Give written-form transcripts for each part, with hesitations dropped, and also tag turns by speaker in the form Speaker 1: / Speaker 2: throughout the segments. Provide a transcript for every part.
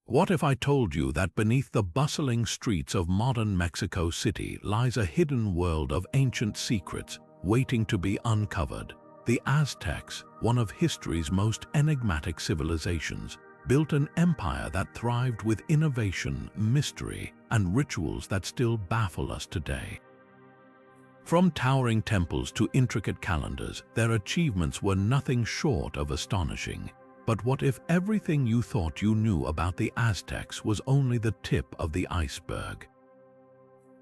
Speaker 1: What if I told you that beneath the bustling streets of modern Mexico City lies a hidden world of ancient secrets waiting to be uncovered? The Aztecs, one of history's most enigmatic civilizations, built an empire that thrived with innovation, mystery, and rituals that still baffle us today. From towering temples to intricate calendars, their achievements were nothing short of astonishing. But what if everything you thought you knew about the Aztecs was only the tip of the iceberg?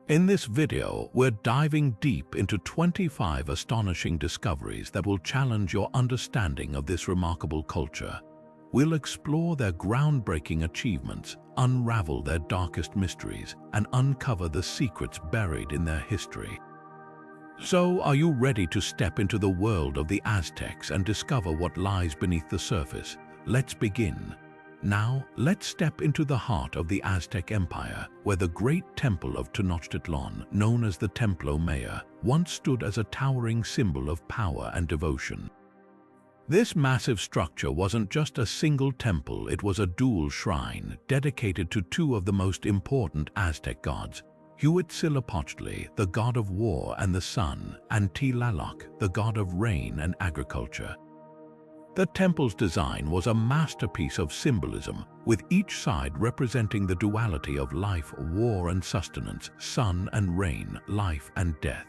Speaker 1: In this video, we're diving deep into 25 astonishing discoveries that will challenge your understanding of this remarkable culture. We'll explore their groundbreaking achievements, unravel their darkest mysteries, and uncover the secrets buried in their history. So, are you ready to step into the world of the Aztecs and discover what lies beneath the surface? Let's begin. Now, let's step into the heart of the Aztec Empire, where the Great Temple of Tenochtitlan, known as the Templo Mayor, once stood as a towering symbol of power and devotion. This massive structure wasn't just a single temple, it was a dual shrine dedicated to two of the most important Aztec gods, Huitzilopochtli, the god of war and the sun, and Tlaloc, the god of rain and agriculture. The temple's design was a masterpiece of symbolism, with each side representing the duality of life, war and sustenance, sun and rain, life and death.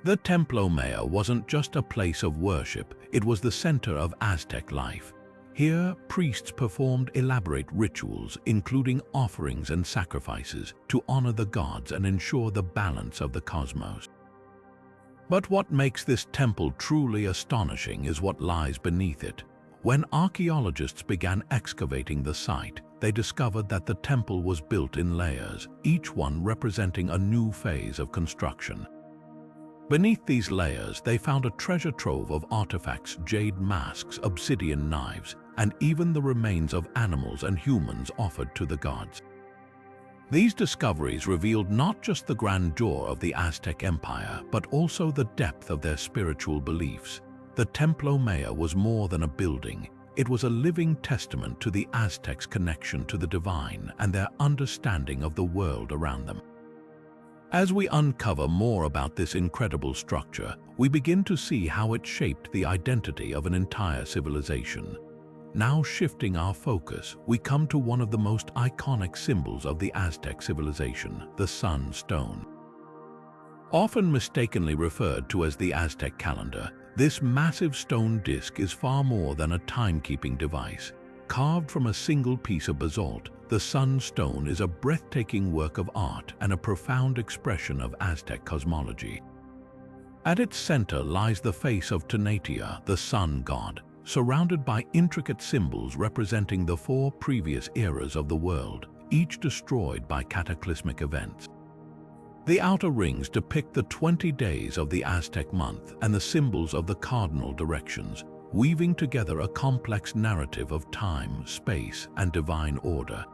Speaker 1: The Templo Mayor wasn't just a place of worship, it was the center of Aztec life. Here, priests performed elaborate rituals, including offerings and sacrifices, to honor the gods and ensure the balance of the cosmos. But what makes this temple truly astonishing is what lies beneath it. When archaeologists began excavating the site, they discovered that the temple was built in layers, each one representing a new phase of construction. Beneath these layers, they found a treasure trove of artifacts, jade masks, obsidian knives, and even the remains of animals and humans offered to the gods. These discoveries revealed not just the grandeur of the Aztec Empire, but also the depth of their spiritual beliefs. The Templo Mayor was more than a building. It was a living testament to the Aztecs' connection to the divine and their understanding of the world around them. As we uncover more about this incredible structure, we begin to see how it shaped the identity of an entire civilization. Now shifting our focus, we come to one of the most iconic symbols of the Aztec civilization, the Sun Stone. Often mistakenly referred to as the Aztec calendar, this massive stone disk is far more than a timekeeping device. Carved from a single piece of basalt, the Sun Stone is a breathtaking work of art and a profound expression of Aztec cosmology. At its center lies the face of Tonatiuh, the sun god, surrounded by intricate symbols representing the four previous eras of the world, each destroyed by cataclysmic events. The outer rings depict the 20 days of the Aztec month and the symbols of the cardinal directions, weaving together a complex narrative of time, space, and divine order.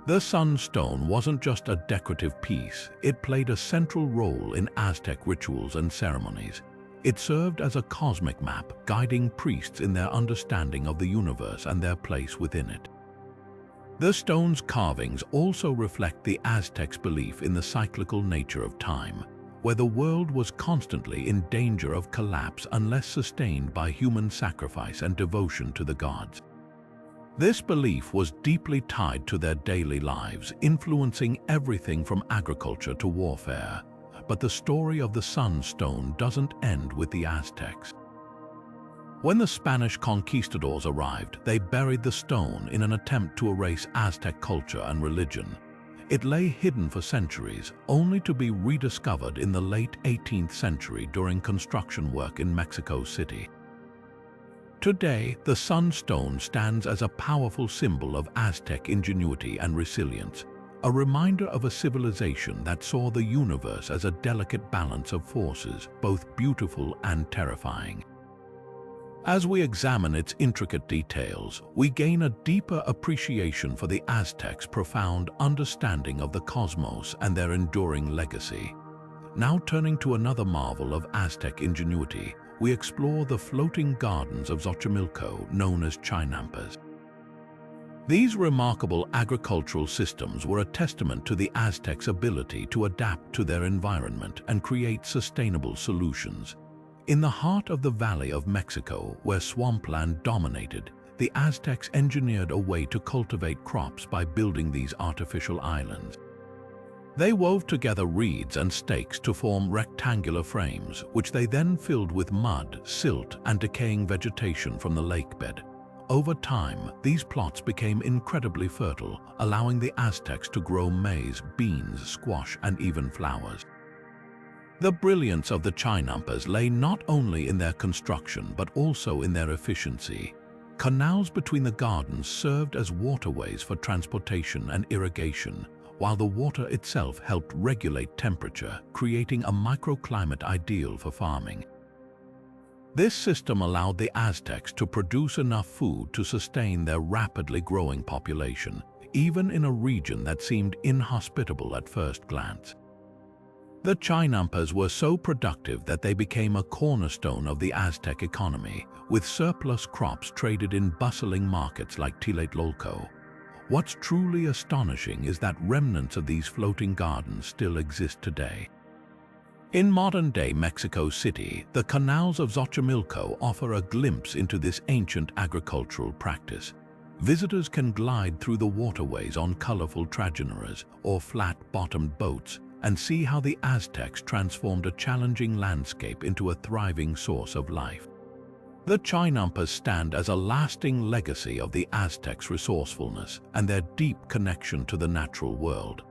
Speaker 1: The Sun Stone wasn't just a decorative piece, it played a central role in Aztec rituals and ceremonies. It served as a cosmic map, guiding priests in their understanding of the universe and their place within it. The stone's carvings also reflect the Aztecs' belief in the cyclical nature of time, where the world was constantly in danger of collapse unless sustained by human sacrifice and devotion to the gods. This belief was deeply tied to their daily lives, influencing everything from agriculture to warfare. But the story of the Sun Stone doesn't end with the Aztecs. When the Spanish conquistadors arrived, they buried the stone in an attempt to erase Aztec culture and religion. It lay hidden for centuries, only to be rediscovered in the late 18th century during construction work in Mexico City. Today, the Sun Stone stands as a powerful symbol of Aztec ingenuity and resilience, a reminder of a civilization that saw the universe as a delicate balance of forces, both beautiful and terrifying. As we examine its intricate details, we gain a deeper appreciation for the Aztecs' profound understanding of the cosmos and their enduring legacy. Now turning to another marvel of Aztec ingenuity, we explore the Floating Gardens of Xochimilco, known as Chinampas. These remarkable agricultural systems were a testament to the Aztecs' ability to adapt to their environment and create sustainable solutions. In the heart of the Valley of Mexico, where swampland dominated, the Aztecs engineered a way to cultivate crops by building these artificial islands. They wove together reeds and stakes to form rectangular frames, which they then filled with mud, silt, and decaying vegetation from the lakebed. Over time, these plots became incredibly fertile, allowing the Aztecs to grow maize, beans, squash, and even flowers. The brilliance of the Chinampas lay not only in their construction but also in their efficiency. Canals between the gardens served as waterways for transportation and irrigation, while the water itself helped regulate temperature, creating a microclimate ideal for farming. This system allowed the Aztecs to produce enough food to sustain their rapidly growing population, even in a region that seemed inhospitable at first glance. The Chinampas were so productive that they became a cornerstone of the Aztec economy, with surplus crops traded in bustling markets like Tlatelolco. What's truly astonishing is that remnants of these floating gardens still exist today. In modern-day Mexico City, the canals of Xochimilco offer a glimpse into this ancient agricultural practice. Visitors can glide through the waterways on colorful trajanaras or flat-bottomed boats and see how the Aztecs transformed a challenging landscape into a thriving source of life. The Chinampas stand as a lasting legacy of the Aztecs' resourcefulness and their deep connection to the natural world.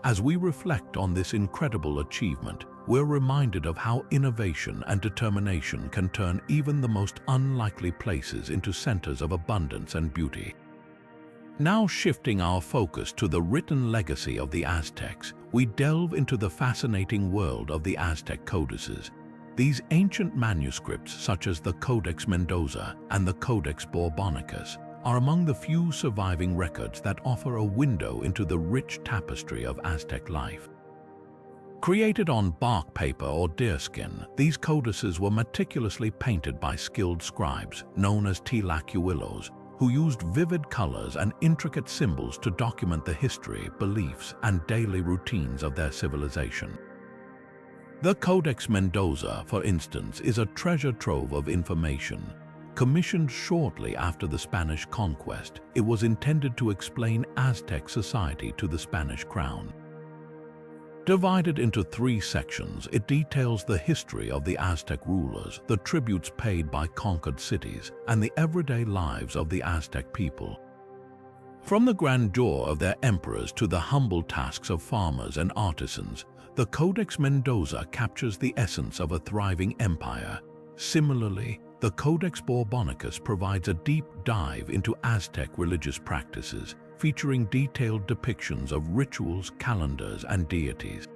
Speaker 1: As we reflect on this incredible achievement, we're reminded of how innovation and determination can turn even the most unlikely places into centers of abundance and beauty. Now shifting our focus to the written legacy of the Aztecs, we delve into the fascinating world of the Aztec Codices. These ancient manuscripts, such as the Codex Mendoza and the Codex Bourbonicus, are among the few surviving records that offer a window into the rich tapestry of Aztec life. Created on bark paper or deerskin, these codices were meticulously painted by skilled scribes, known as tlacuilos, who used vivid colors and intricate symbols to document the history, beliefs, and daily routines of their civilization. The Codex Mendoza, for instance, is a treasure trove of information. Commissioned shortly after the Spanish conquest, it was intended to explain Aztec society to the Spanish crown. Divided into 3 sections, it details the history of the Aztec rulers, the tributes paid by conquered cities, and the everyday lives of the Aztec people. From the grandeur of their emperors to the humble tasks of farmers and artisans, the Codex Mendoza captures the essence of a thriving empire. Similarly, the Codex Bourbonicus provides a deep dive into Aztec religious practices, featuring detailed depictions of rituals, calendars, and deities.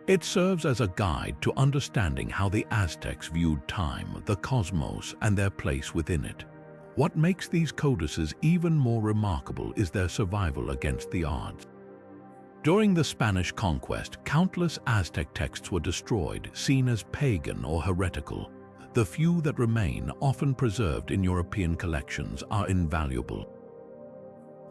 Speaker 1: It serves as a guide to understanding how the Aztecs viewed time, the cosmos, and their place within it. What makes these codices even more remarkable is their survival against the odds. During the Spanish conquest, countless Aztec texts were destroyed, seen as pagan or heretical. The few that remain, often preserved in European collections, are invaluable.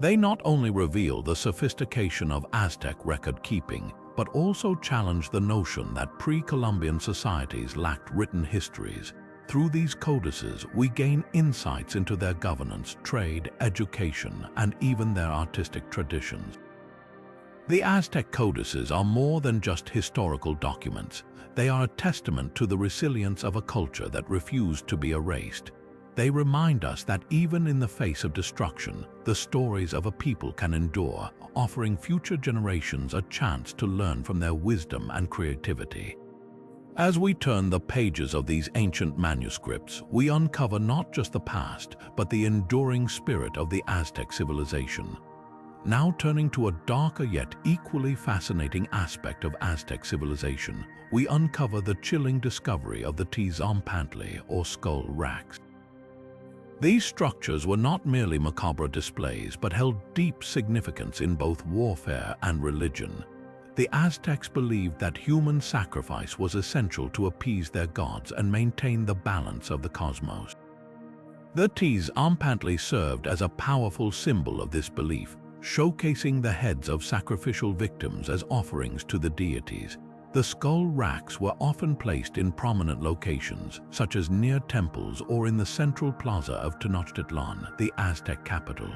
Speaker 1: They not only reveal the sophistication of Aztec record-keeping, but also challenge the notion that pre-Columbian societies lacked written histories. Through these codices, we gain insights into their governance, trade, education, and even their artistic traditions. The Aztec codices are more than just historical documents. They are a testament to the resilience of a culture that refused to be erased. They remind us that even in the face of destruction, the stories of a people can endure, offering future generations a chance to learn from their wisdom and creativity. As we turn the pages of these ancient manuscripts, we uncover not just the past, but the enduring spirit of the Aztec civilization. Now turning to a darker yet equally fascinating aspect of Aztec civilization, we uncover the chilling discovery of the Tzompantli, or skull racks. These structures were not merely macabre displays, but held deep significance in both warfare and religion. The Aztecs believed that human sacrifice was essential to appease their gods and maintain the balance of the cosmos. The Tezcatlipoca served as a powerful symbol of this belief, showcasing the heads of sacrificial victims as offerings to the deities. The skull racks were often placed in prominent locations, such as near temples or in the central plaza of Tenochtitlan, the Aztec capital.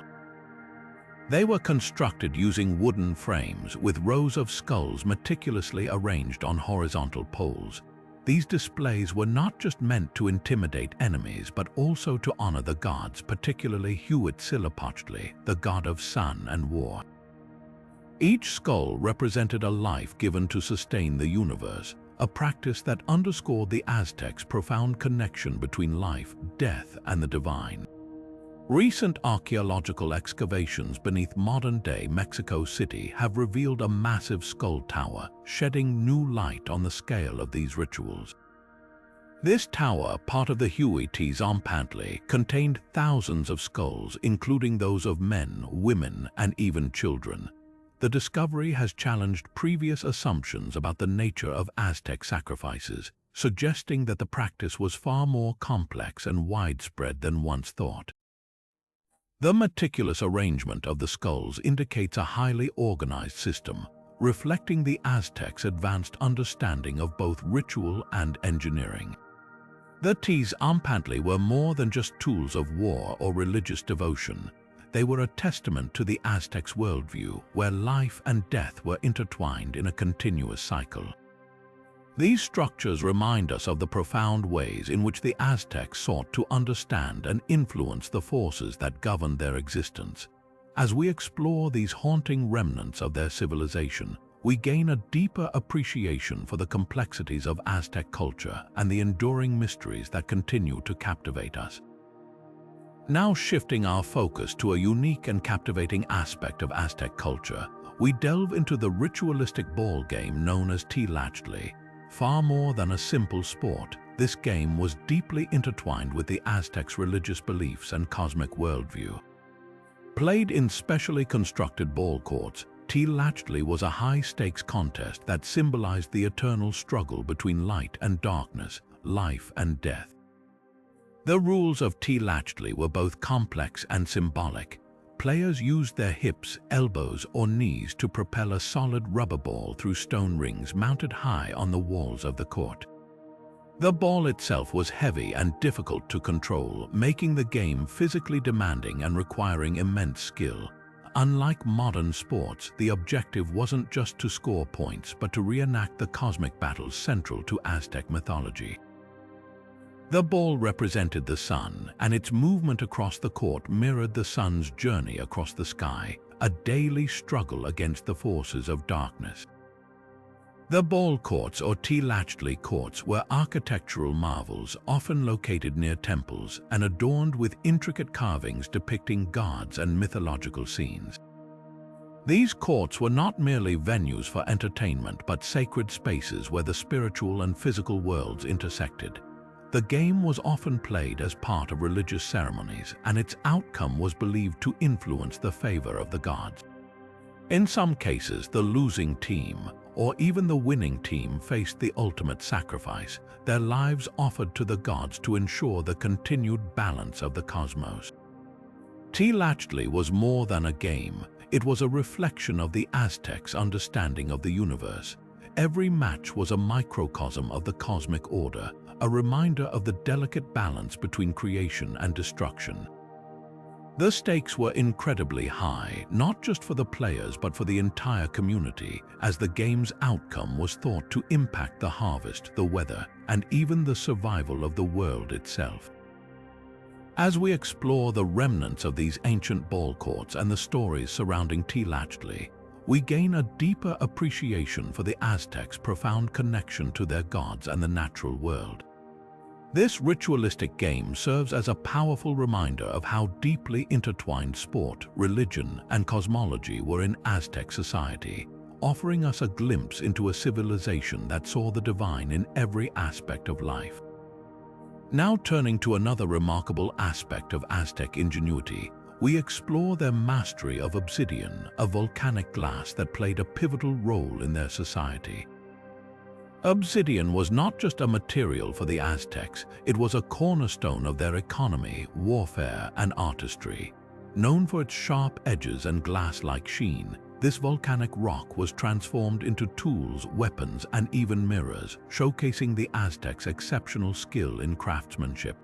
Speaker 1: They were constructed using wooden frames with rows of skulls meticulously arranged on horizontal poles. These displays were not just meant to intimidate enemies, but also to honor the gods, particularly Huitzilopochtli, the god of sun and war. Each skull represented a life given to sustain the universe, a practice that underscored the Aztecs' profound connection between life, death, and the divine. Recent archaeological excavations beneath modern-day Mexico City have revealed a massive skull tower, shedding new light on the scale of these rituals. This tower, part of the Tezcatlipoca, contained thousands of skulls, including those of men, women, and even children. The discovery has challenged previous assumptions about the nature of Aztec sacrifices, suggesting that the practice was far more complex and widespread than once thought. The meticulous arrangement of the skulls indicates a highly organized system, reflecting the Aztecs' advanced understanding of both ritual and engineering. The Tezcatlipoca were more than just tools of war or religious devotion. They were a testament to the Aztecs' worldview, where life and death were intertwined in a continuous cycle. These structures remind us of the profound ways in which the Aztecs sought to understand and influence the forces that governed their existence. As we explore these haunting remnants of their civilization, we gain a deeper appreciation for the complexities of Aztec culture and the enduring mysteries that continue to captivate us. Now shifting our focus to a unique and captivating aspect of Aztec culture, we delve into the ritualistic ball game known as Tlachtli. Far more than a simple sport, this game was deeply intertwined with the Aztecs' religious beliefs and cosmic worldview. Played in specially constructed ball courts, Tlachtli was a high-stakes contest that symbolized the eternal struggle between light and darkness, life and death. The rules of Tlachtli were both complex and symbolic. Players used their hips, elbows, or knees to propel a solid rubber ball through stone rings mounted high on the walls of the court. The ball itself was heavy and difficult to control, making the game physically demanding and requiring immense skill. Unlike modern sports, the objective wasn't just to score points, but to reenact the cosmic battles central to Aztec mythology. The ball represented the sun, and its movement across the court mirrored the sun's journey across the sky, a daily struggle against the forces of darkness. The ball courts, or Tlachtli courts, were architectural marvels often located near temples and adorned with intricate carvings depicting gods and mythological scenes. These courts were not merely venues for entertainment, but sacred spaces where the spiritual and physical worlds intersected. The game was often played as part of religious ceremonies, and its outcome was believed to influence the favor of the gods. In some cases, the losing team, or even the winning team, faced the ultimate sacrifice, their lives offered to the gods to ensure the continued balance of the cosmos. Tlachtli was more than a game. It was a reflection of the Aztecs' understanding of the universe. Every match was a microcosm of the cosmic order, a reminder of the delicate balance between creation and destruction. The stakes were incredibly high, not just for the players but for the entire community, as the game's outcome was thought to impact the harvest, the weather, and even the survival of the world itself. As we explore the remnants of these ancient ball courts and the stories surrounding Tlachtli, we gain a deeper appreciation for the Aztecs' profound connection to their gods and the natural world. This ritualistic game serves as a powerful reminder of how deeply intertwined sport, religion, and cosmology were in Aztec society, offering us a glimpse into a civilization that saw the divine in every aspect of life. Now turning to another remarkable aspect of Aztec ingenuity, we explore their mastery of obsidian, a volcanic glass that played a pivotal role in their society. Obsidian was not just a material for the Aztecs, it was a cornerstone of their economy, warfare, and artistry. Known for its sharp edges and glass-like sheen, this volcanic rock was transformed into tools, weapons, and even mirrors, showcasing the Aztecs' exceptional skill in craftsmanship.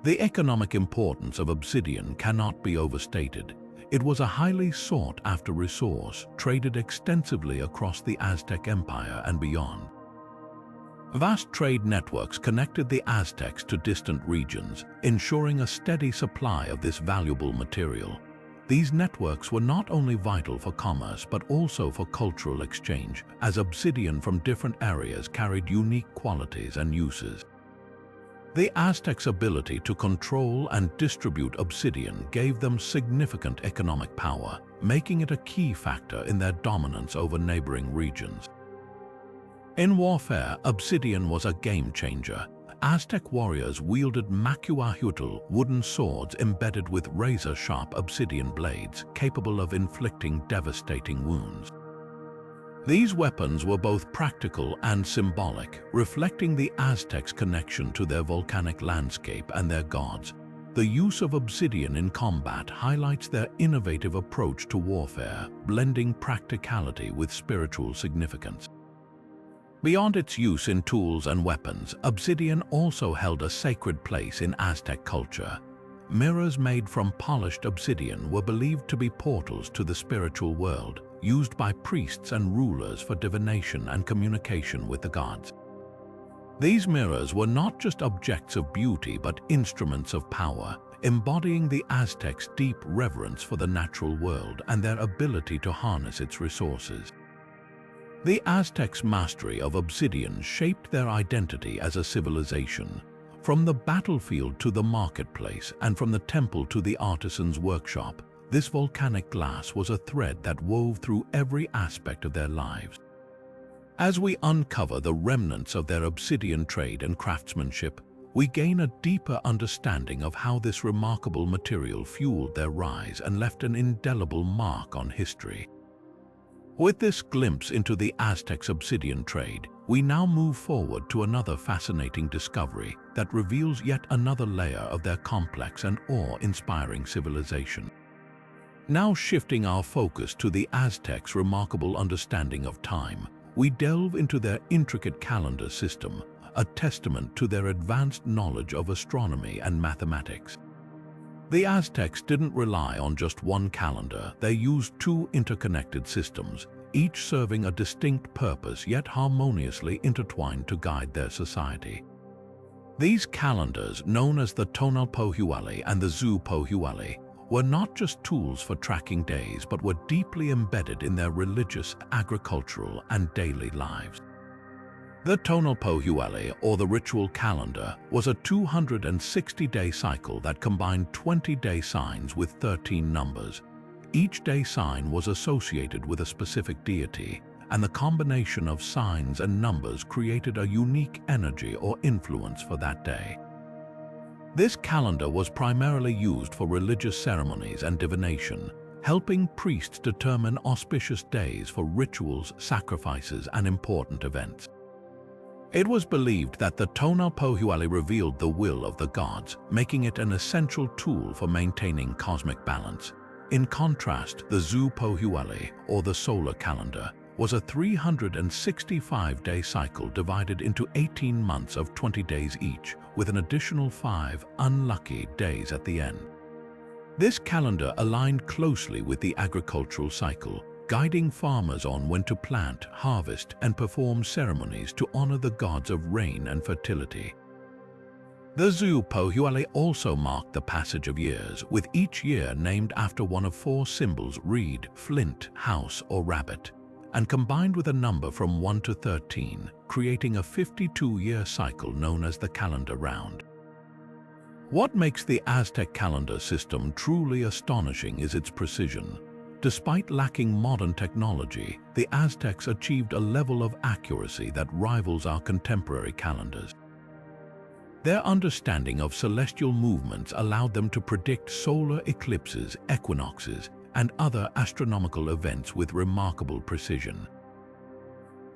Speaker 1: The economic importance of obsidian cannot be overstated. It was a highly sought-after resource, traded extensively across the Aztec Empire and beyond. Vast trade networks connected the Aztecs to distant regions, ensuring a steady supply of this valuable material. These networks were not only vital for commerce but also for cultural exchange, as obsidian from different areas carried unique qualities and uses. The Aztecs' ability to control and distribute obsidian gave them significant economic power, making it a key factor in their dominance over neighboring regions. In warfare, obsidian was a game-changer. Aztec warriors wielded macuahuitl, wooden swords embedded with razor-sharp obsidian blades, capable of inflicting devastating wounds. These weapons were both practical and symbolic, reflecting the Aztecs' connection to their volcanic landscape and their gods. The use of obsidian in combat highlights their innovative approach to warfare, blending practicality with spiritual significance. Beyond its use in tools and weapons, obsidian also held a sacred place in Aztec culture. Mirrors made from polished obsidian were believed to be portals to the spiritual world, used by priests and rulers for divination and communication with the gods. These mirrors were not just objects of beauty but instruments of power, embodying the Aztecs' deep reverence for the natural world and their ability to harness its resources. The Aztecs' mastery of obsidian shaped their identity as a civilization. From the battlefield to the marketplace and from the temple to the artisan's workshop, this volcanic glass was a thread that wove through every aspect of their lives. As we uncover the remnants of their obsidian trade and craftsmanship, we gain a deeper understanding of how this remarkable material fueled their rise and left an indelible mark on history. With this glimpse into the Aztecs' obsidian trade, we now move forward to another fascinating discovery that reveals yet another layer of their complex and awe-inspiring civilization. Now shifting our focus to the Aztecs' remarkable understanding of time, we delve into their intricate calendar system, a testament to their advanced knowledge of astronomy and mathematics. The Aztecs didn't rely on just one calendar, they used two interconnected systems, each serving a distinct purpose yet harmoniously intertwined to guide their society. These calendars, known as the Tonalpohualli and the Xiuhpohualli, were not just tools for tracking days but were deeply embedded in their religious, agricultural, and daily lives. The Tonalpohualli, or the ritual calendar, was a 260-day cycle that combined 20-day signs with 13 numbers. Each day sign was associated with a specific deity, and the combination of signs and numbers created a unique energy or influence for that day. This calendar was primarily used for religious ceremonies and divination, helping priests determine auspicious days for rituals, sacrifices, and important events. It was believed that the Tonalpohualli revealed the will of the gods, making it an essential tool for maintaining cosmic balance. In contrast, the Xiuhpohualli, or the solar calendar, was a 365-day cycle divided into 18 months of 20 days each, with an additional 5 unlucky days at the end. This calendar aligned closely with the agricultural cycle, guiding farmers on when to plant, harvest, and perform ceremonies to honor the gods of rain and fertility. The Xiuhpohualli also marked the passage of years, with each year named after one of 4 symbols: reed, flint, house, or rabbit, and combined with a number from 1 to 13, creating a 52-year cycle known as the calendar round. What makes the Aztec calendar system truly astonishing is its precision. Despite lacking modern technology, the Aztecs achieved a level of accuracy that rivals our contemporary calendars. Their understanding of celestial movements allowed them to predict solar eclipses, equinoxes, and other astronomical events with remarkable precision.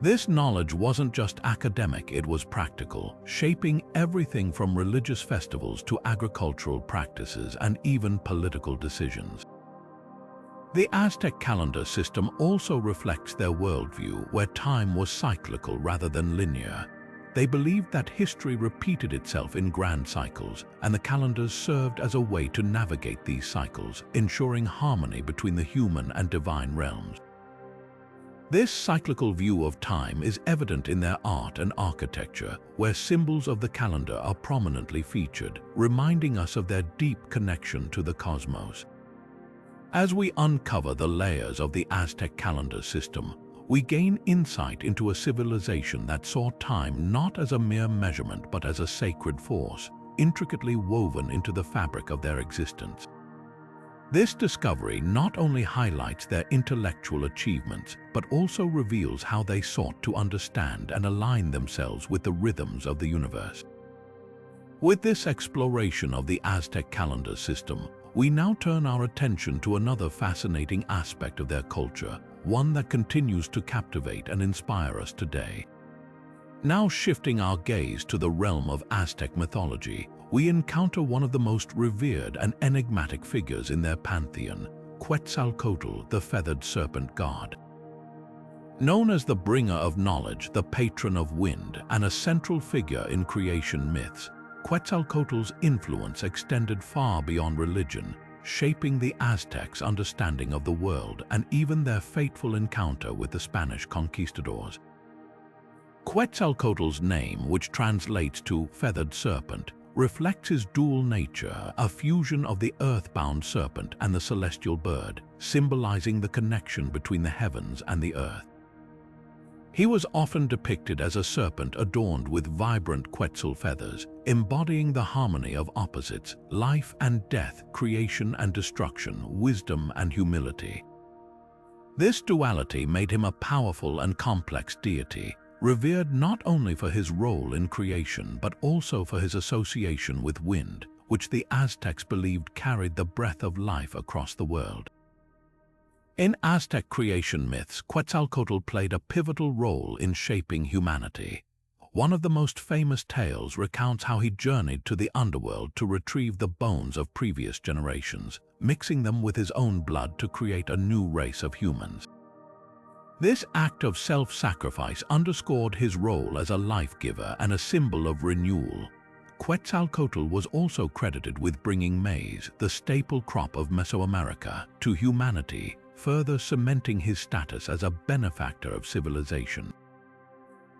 Speaker 1: This knowledge wasn't just academic, it was practical, shaping everything from religious festivals to agricultural practices and even political decisions. The Aztec calendar system also reflects their worldview, where time was cyclical rather than linear. They believed that history repeated itself in grand cycles, and the calendars served as a way to navigate these cycles, ensuring harmony between the human and divine realms. This cyclical view of time is evident in their art and architecture, where symbols of the calendar are prominently featured, reminding us of their deep connection to the cosmos. As we uncover the layers of the Aztec calendar system, we gain insight into a civilization that saw time not as a mere measurement but as a sacred force, intricately woven into the fabric of their existence. This discovery not only highlights their intellectual achievements, but also reveals how they sought to understand and align themselves with the rhythms of the universe. With this exploration of the Aztec calendar system, we now turn our attention to another fascinating aspect of their culture, one that continues to captivate and inspire us today. Now shifting our gaze to the realm of Aztec mythology, we encounter one of the most revered and enigmatic figures in their pantheon, Quetzalcoatl, the feathered serpent god. Known as the bringer of knowledge, the patron of wind, and a central figure in creation myths, Quetzalcoatl's influence extended far beyond religion, shaping the Aztecs' understanding of the world and even their fateful encounter with the Spanish conquistadors. Quetzalcoatl's name, which translates to feathered serpent, reflects his dual nature, a fusion of the earthbound serpent and the celestial bird, symbolizing the connection between the heavens and the earth. He was often depicted as a serpent adorned with vibrant quetzal feathers, embodying the harmony of opposites, life and death, creation and destruction, wisdom and humility. This duality made him a powerful and complex deity, revered not only for his role in creation but also for his association with wind, which the Aztecs believed carried the breath of life across the world. In Aztec creation myths, Quetzalcoatl played a pivotal role in shaping humanity. One of the most famous tales recounts how he journeyed to the underworld to retrieve the bones of previous generations, mixing them with his own blood to create a new race of humans. This act of self-sacrifice underscored his role as a life-giver and a symbol of renewal. Quetzalcoatl was also credited with bringing maize, the staple crop of Mesoamerica, to humanity, further cementing his status as a benefactor of civilization.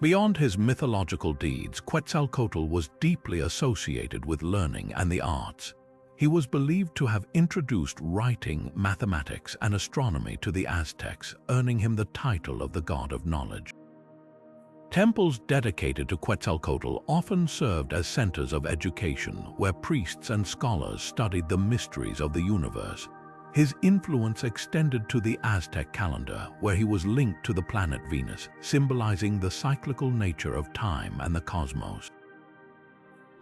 Speaker 1: Beyond his mythological deeds, Quetzalcoatl was deeply associated with learning and the arts. He was believed to have introduced writing, mathematics, and astronomy to the Aztecs, earning him the title of the god of knowledge. Temples dedicated to Quetzalcoatl often served as centers of education, where priests and scholars studied the mysteries of the universe. His influence extended to the Aztec calendar, where he was linked to the planet Venus, symbolizing the cyclical nature of time and the cosmos.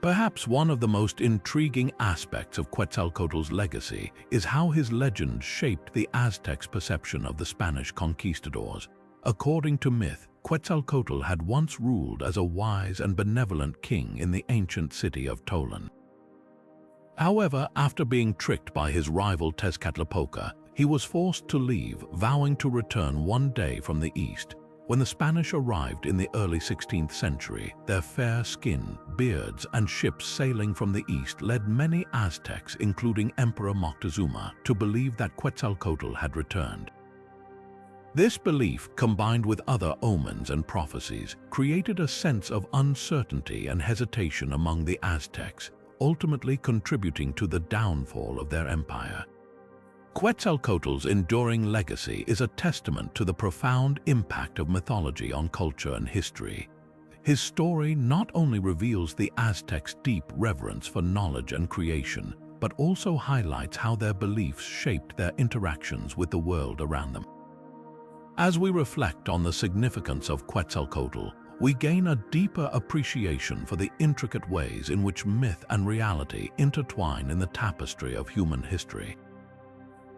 Speaker 1: Perhaps one of the most intriguing aspects of Quetzalcoatl's legacy is how his legend shaped the Aztecs' perception of the Spanish conquistadors. According to myth, Quetzalcoatl had once ruled as a wise and benevolent king in the ancient city of Tolan. However, after being tricked by his rival Tezcatlipoca, he was forced to leave, vowing to return one day from the east. When the Spanish arrived in the early 16th century, their fair skin, beards, and ships sailing from the east led many Aztecs, including Emperor Moctezuma, to believe that Quetzalcoatl had returned. This belief, combined with other omens and prophecies, created a sense of uncertainty and hesitation among the Aztecs, ultimately contributing to the downfall of their empire. Quetzalcoatl's enduring legacy is a testament to the profound impact of mythology on culture and history. His story not only reveals the Aztecs' deep reverence for knowledge and creation, but also highlights how their beliefs shaped their interactions with the world around them. As we reflect on the significance of Quetzalcoatl, we gain a deeper appreciation for the intricate ways in which myth and reality intertwine in the tapestry of human history.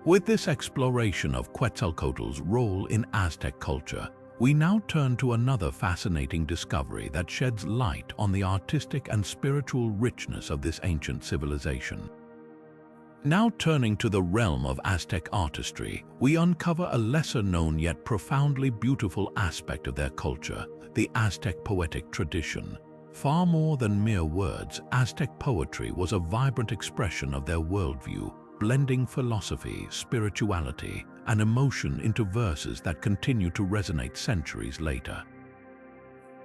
Speaker 1: With this exploration of Quetzalcoatl's role in Aztec culture, we now turn to another fascinating discovery that sheds light on the artistic and spiritual richness of this ancient civilization. Now turning to the realm of Aztec artistry, we uncover a lesser-known yet profoundly beautiful aspect of their culture, the Aztec poetic tradition. Far more than mere words, Aztec poetry was a vibrant expression of their worldview, blending philosophy, spirituality, and emotion into verses that continue to resonate centuries later.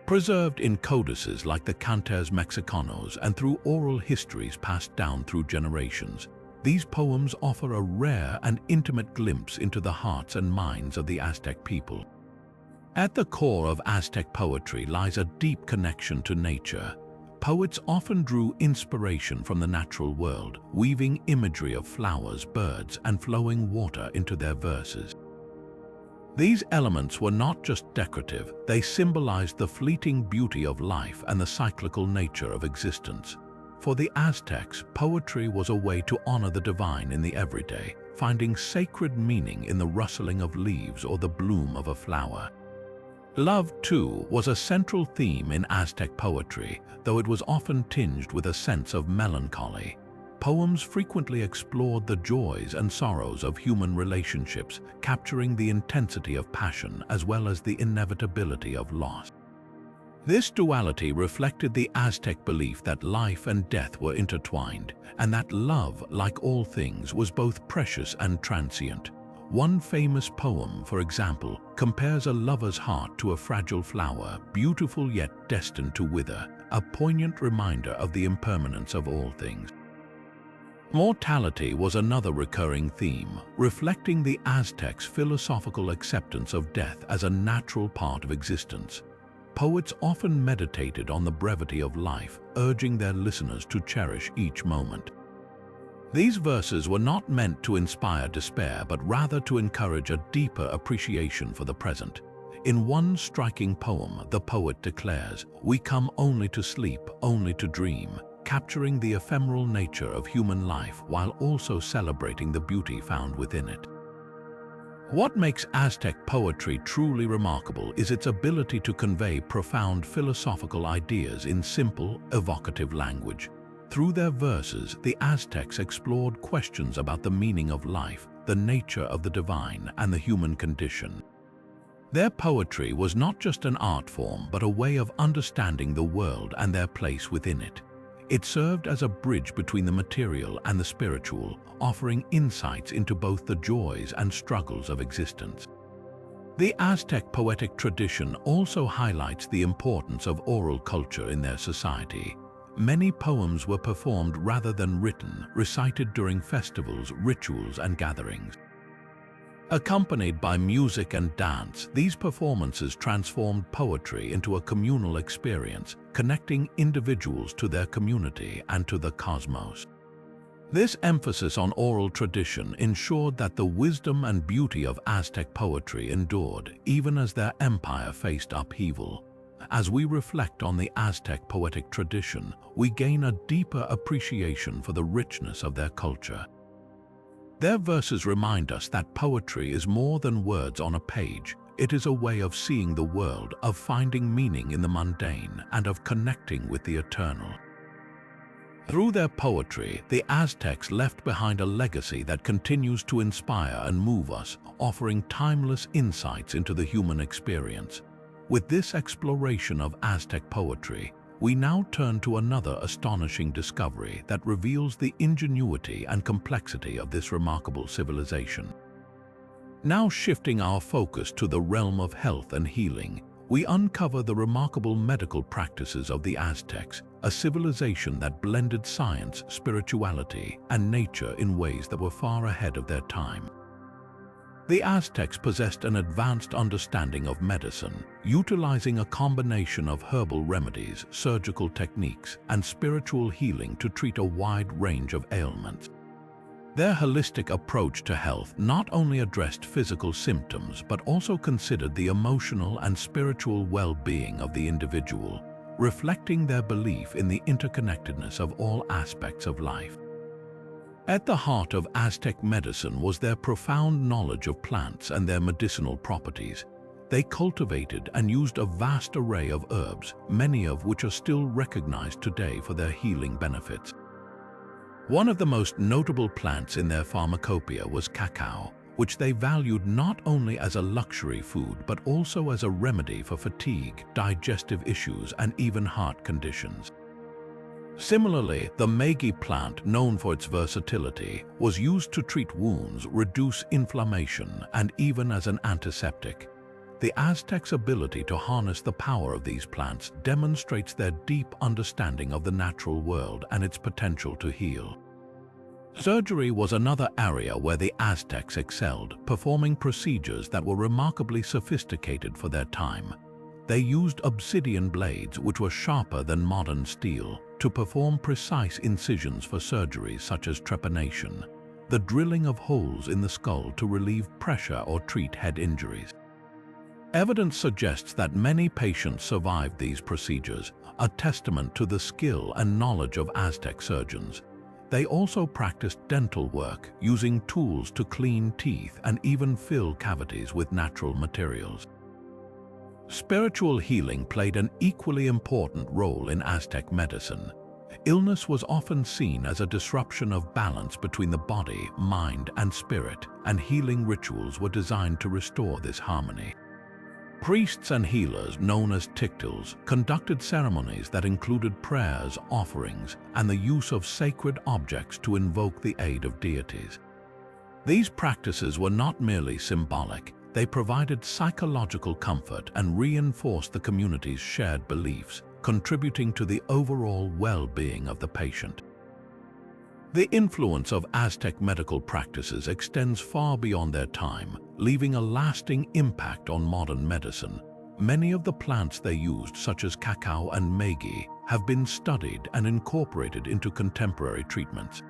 Speaker 1: Preserved in codices like the Cantos Mexicanos and through oral histories passed down through generations, these poems offer a rare and intimate glimpse into the hearts and minds of the Aztec people. At the core of Aztec poetry lies a deep connection to nature. Poets often drew inspiration from the natural world, weaving imagery of flowers, birds, and flowing water into their verses. These elements were not just decorative, they symbolized the fleeting beauty of life and the cyclical nature of existence. For the Aztecs, poetry was a way to honor the divine in the everyday, finding sacred meaning in the rustling of leaves or the bloom of a flower. Love, too, was a central theme in Aztec poetry, though it was often tinged with a sense of melancholy. Poems frequently explored the joys and sorrows of human relationships, capturing the intensity of passion as well as the inevitability of loss. This duality reflected the Aztec belief that life and death were intertwined, and that love, like all things, was both precious and transient. One famous poem, for example, compares a lover's heart to a fragile flower, beautiful yet destined to wither, a poignant reminder of the impermanence of all things. Mortality was another recurring theme, reflecting the Aztecs' philosophical acceptance of death as a natural part of existence. Poets often meditated on the brevity of life, urging their listeners to cherish each moment. These verses were not meant to inspire despair, but rather to encourage a deeper appreciation for the present. In one striking poem, the poet declares, "We come only to sleep, only to dream," capturing the ephemeral nature of human life while also celebrating the beauty found within it. What makes Aztec poetry truly remarkable is its ability to convey profound philosophical ideas in simple, evocative language. Through their verses, the Aztecs explored questions about the meaning of life, the nature of the divine, and the human condition. Their poetry was not just an art form, but a way of understanding the world and their place within it. It served as a bridge between the material and the spiritual, offering insights into both the joys and struggles of existence. The Aztec poetic tradition also highlights the importance of oral culture in their society. Many poems were performed rather than written, recited during festivals, rituals, and gatherings. Accompanied by music and dance, these performances transformed poetry into a communal experience, connecting individuals to their community and to the cosmos. This emphasis on oral tradition ensured that the wisdom and beauty of Aztec poetry endured, even as their empire faced upheaval. As we reflect on the Aztec poetic tradition, we gain a deeper appreciation for the richness of their culture. Their verses remind us that poetry is more than words on a page. It is a way of seeing the world, of finding meaning in the mundane, and of connecting with the eternal. Through their poetry, the Aztecs left behind a legacy that continues to inspire and move us, offering timeless insights into the human experience. With this exploration of Aztec poetry, we now turn to another astonishing discovery that reveals the ingenuity and complexity of this remarkable civilization. Now shifting our focus to the realm of health and healing, we uncover the remarkable medical practices of the Aztecs, a civilization that blended science, spirituality, and nature in ways that were far ahead of their time. The Aztecs possessed an advanced understanding of medicine, utilizing a combination of herbal remedies, surgical techniques, and spiritual healing to treat a wide range of ailments. Their holistic approach to health not only addressed physical symptoms but also considered the emotional and spiritual well-being of the individual, reflecting their belief in the interconnectedness of all aspects of life. At the heart of Aztec medicine was their profound knowledge of plants and their medicinal properties. They cultivated and used a vast array of herbs, many of which are still recognized today for their healing benefits. One of the most notable plants in their pharmacopoeia was cacao, which they valued not only as a luxury food but also as a remedy for fatigue, digestive issues, and even heart conditions. Similarly, the maguey plant, known for its versatility, was used to treat wounds, reduce inflammation, and even as an antiseptic. The Aztecs' ability to harness the power of these plants demonstrates their deep understanding of the natural world and its potential to heal. Surgery was another area where the Aztecs excelled, performing procedures that were remarkably sophisticated for their time. They used obsidian blades, which were sharper than modern steel, to perform precise incisions for surgeries such as trepanation, the drilling of holes in the skull to relieve pressure or treat head injuries. Evidence suggests that many patients survived these procedures, a testament to the skill and knowledge of Aztec surgeons. They also practiced dental work, using tools to clean teeth and even fill cavities with natural materials. Spiritual healing played an equally important role in Aztec medicine. Illness was often seen as a disruption of balance between the body, mind, and spirit, and healing rituals were designed to restore this harmony. Priests and healers, known as tictils, conducted ceremonies that included prayers, offerings, and the use of sacred objects to invoke the aid of deities. These practices were not merely symbolic, they provided psychological comfort and reinforced the community's shared beliefs, contributing to the overall well-being of the patient. The influence of Aztec medical practices extends far beyond their time, leaving a lasting impact on modern medicine. Many of the plants they used, such as cacao and maguey, have been studied and incorporated into contemporary treatments.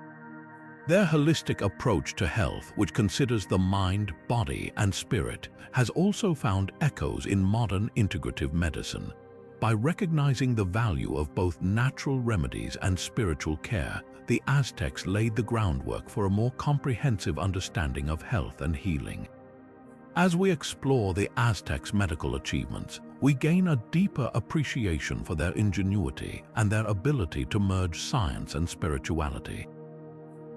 Speaker 1: Their holistic approach to health, which considers the mind, body, and spirit, has also found echoes in modern integrative medicine. By recognizing the value of both natural remedies and spiritual care, the Aztecs laid the groundwork for a more comprehensive understanding of health and healing. As we explore the Aztecs' medical achievements, we gain a deeper appreciation for their ingenuity and their ability to merge science and spirituality.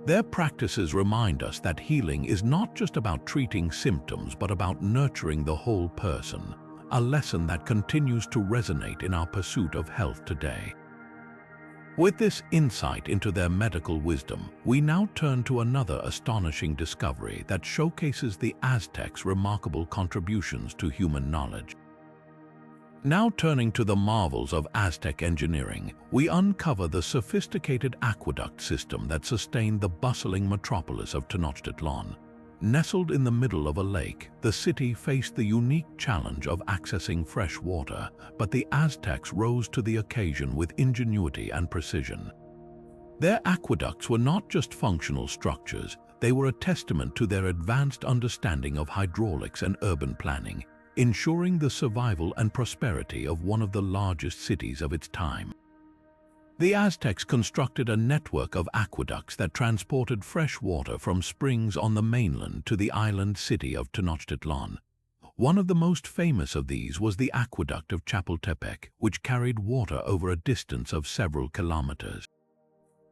Speaker 1: Their practices remind us that healing is not just about treating symptoms but about nurturing the whole person, a lesson that continues to resonate in our pursuit of health today. With this insight into their medical wisdom, we now turn to another astonishing discovery that showcases the Aztecs' remarkable contributions to human knowledge. Now turning to the marvels of Aztec engineering, we uncover the sophisticated aqueduct system that sustained the bustling metropolis of Tenochtitlan. Nestled in the middle of a lake, the city faced the unique challenge of accessing fresh water, but the Aztecs rose to the occasion with ingenuity and precision. Their aqueducts were not just functional structures, they were a testament to their advanced understanding of hydraulics and urban planning, ensuring the survival and prosperity of one of the largest cities of its time. The Aztecs constructed a network of aqueducts that transported fresh water from springs on the mainland to the island city of Tenochtitlan. One of the most famous of these was the aqueduct of Chapultepec, which carried water over a distance of several kilometers.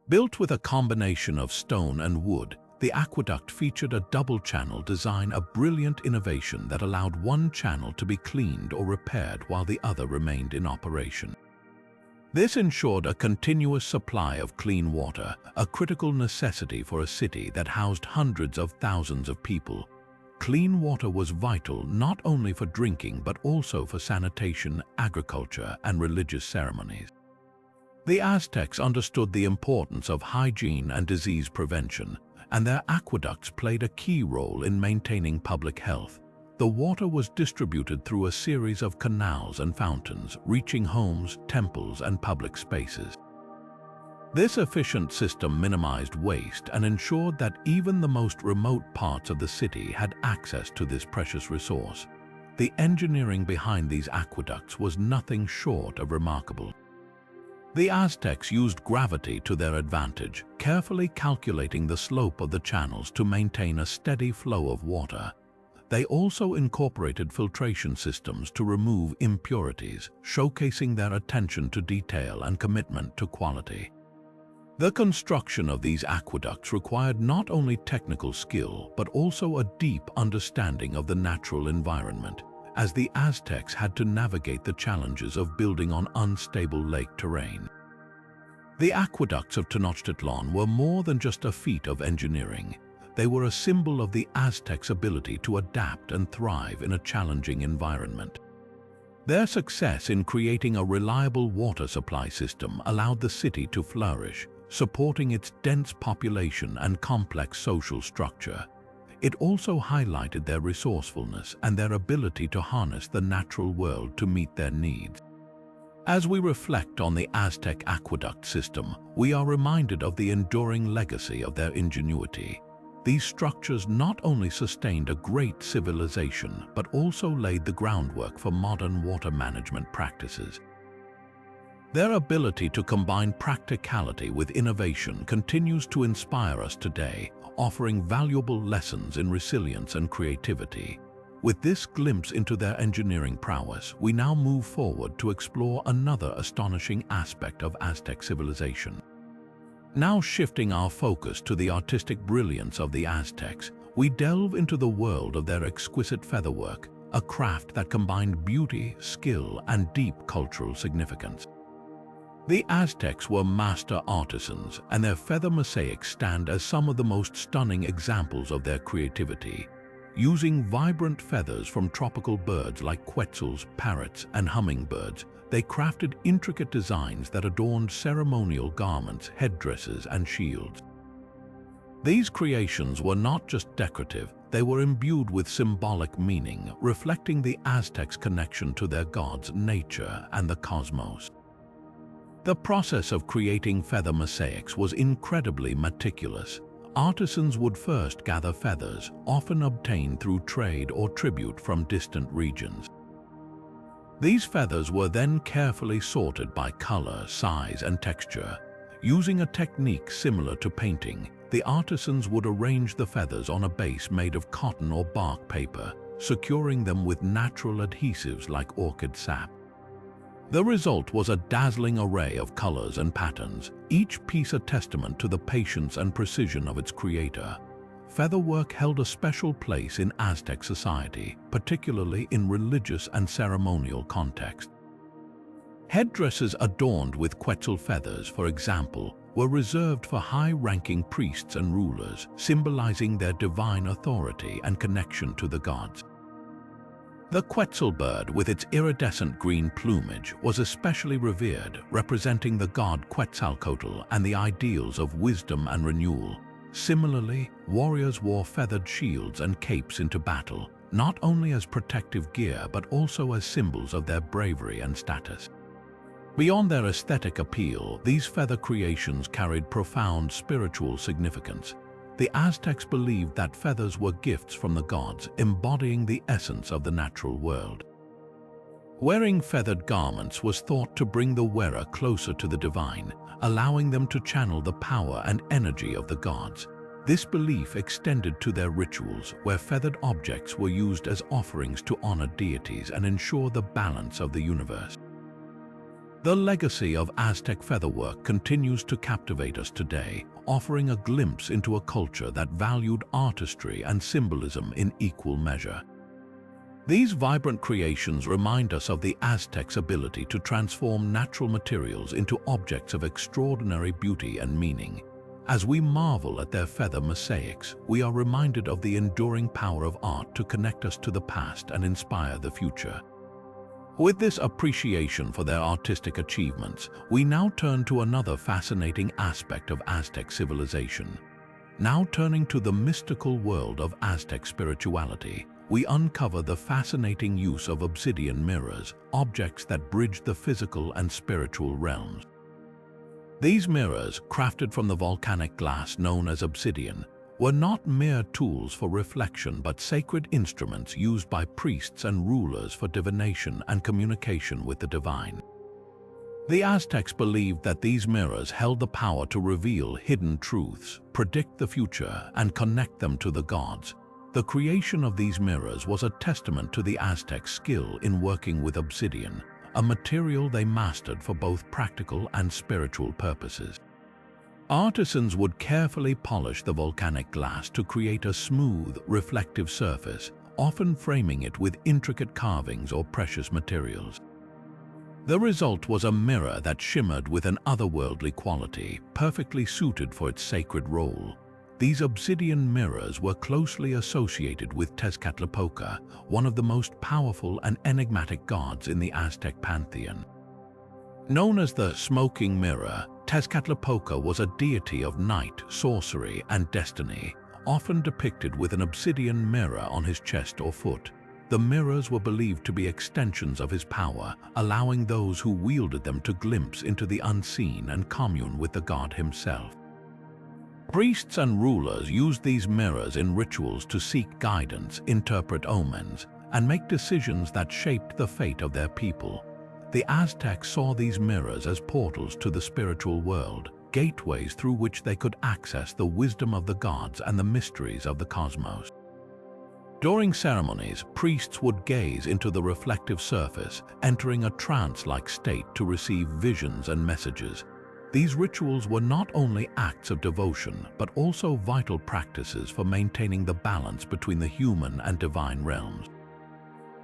Speaker 1: Built with a combination of stone and wood, the aqueduct featured a double-channel design, a brilliant innovation that allowed one channel to be cleaned or repaired while the other remained in operation. This ensured a continuous supply of clean water, a critical necessity for a city that housed hundreds of thousands of people. Clean water was vital not only for drinking but also for sanitation, agriculture, and religious ceremonies. The Aztecs understood the importance of hygiene and disease prevention, and their aqueducts played a key role in maintaining public health. The water was distributed through a series of canals and fountains, reaching homes, temples, and public spaces. This efficient system minimized waste and ensured that even the most remote parts of the city had access to this precious resource. The engineering behind these aqueducts was nothing short of remarkable. The Aztecs used gravity to their advantage, carefully calculating the slope of the channels to maintain a steady flow of water. They also incorporated filtration systems to remove impurities, showcasing their attention to detail and commitment to quality. The construction of these aqueducts required not only technical skill, but also a deep understanding of the natural environment, as the Aztecs had to navigate the challenges of building on unstable lake terrain. The aqueducts of Tenochtitlan were more than just a feat of engineering. They were a symbol of the Aztecs' ability to adapt and thrive in a challenging environment. Their success in creating a reliable water supply system allowed the city to flourish, supporting its dense population and complex social structure. It also highlighted their resourcefulness and their ability to harness the natural world to meet their needs. As we reflect on the Aztec aqueduct system, we are reminded of the enduring legacy of their ingenuity. These structures not only sustained a great civilization, but also laid the groundwork for modern water management practices. Their ability to combine practicality with innovation continues to inspire us today, offering valuable lessons in resilience and creativity. With this glimpse into their engineering prowess, we now move forward to explore another astonishing aspect of Aztec civilization. Now shifting our focus to the artistic brilliance of the Aztecs, we delve into the world of their exquisite featherwork, a craft that combined beauty, skill, and deep cultural significance. The Aztecs were master artisans, and their feather mosaics stand as some of the most stunning examples of their creativity. Using vibrant feathers from tropical birds like quetzals, parrots, and hummingbirds, they crafted intricate designs that adorned ceremonial garments, headdresses, and shields. These creations were not just decorative, they were imbued with symbolic meaning, reflecting the Aztecs' connection to their gods, nature, and the cosmos. The process of creating feather mosaics was incredibly meticulous. Artisans would first gather feathers, often obtained through trade or tribute from distant regions. These feathers were then carefully sorted by color, size, and texture. Using a technique similar to painting, the artisans would arrange the feathers on a base made of cotton or bark paper, securing them with natural adhesives like orchid sap. The result was a dazzling array of colors and patterns, each piece a testament to the patience and precision of its creator. Featherwork held a special place in Aztec society, particularly in religious and ceremonial contexts. Headdresses adorned with quetzal feathers, for example, were reserved for high-ranking priests and rulers, symbolizing their divine authority and connection to the gods. The quetzal bird, with its iridescent green plumage, was especially revered, representing the god Quetzalcoatl and the ideals of wisdom and renewal. Similarly, warriors wore feathered shields and capes into battle, not only as protective gear but also as symbols of their bravery and status. Beyond their aesthetic appeal, these feather creations carried profound spiritual significance. The Aztecs believed that feathers were gifts from the gods, embodying the essence of the natural world. Wearing feathered garments was thought to bring the wearer closer to the divine, allowing them to channel the power and energy of the gods. This belief extended to their rituals, where feathered objects were used as offerings to honor deities and ensure the balance of the universe. The legacy of Aztec featherwork continues to captivate us today, offering a glimpse into a culture that valued artistry and symbolism in equal measure. These vibrant creations remind us of the Aztecs' ability to transform natural materials into objects of extraordinary beauty and meaning. As we marvel at their feather mosaics, we are reminded of the enduring power of art to connect us to the past and inspire the future. With this appreciation for their artistic achievements, we now turn to another fascinating aspect of Aztec civilization. Now turning to the mystical world of Aztec spirituality, we uncover the fascinating use of obsidian mirrors, objects that bridge the physical and spiritual realms. These mirrors, crafted from the volcanic glass known as obsidian, were not mere tools for reflection but sacred instruments used by priests and rulers for divination and communication with the divine. The Aztecs believed that these mirrors held the power to reveal hidden truths, predict the future, and connect them to the gods. The creation of these mirrors was a testament to the Aztecs' skill in working with obsidian, a material they mastered for both practical and spiritual purposes. Artisans would carefully polish the volcanic glass to create a smooth, reflective surface, often framing it with intricate carvings or precious materials. The result was a mirror that shimmered with an otherworldly quality, perfectly suited for its sacred role. These obsidian mirrors were closely associated with Tezcatlipoca, one of the most powerful and enigmatic gods in the Aztec pantheon. Known as the smoking mirror, Tezcatlipoca was a deity of night, sorcery, and destiny, often depicted with an obsidian mirror on his chest or foot. The mirrors were believed to be extensions of his power, allowing those who wielded them to glimpse into the unseen and commune with the god himself. Priests and rulers used these mirrors in rituals to seek guidance, interpret omens, and make decisions that shaped the fate of their people. The Aztecs saw these mirrors as portals to the spiritual world, gateways through which they could access the wisdom of the gods and the mysteries of the cosmos. During ceremonies, priests would gaze into the reflective surface, entering a trance-like state to receive visions and messages. These rituals were not only acts of devotion, but also vital practices for maintaining the balance between the human and divine realms.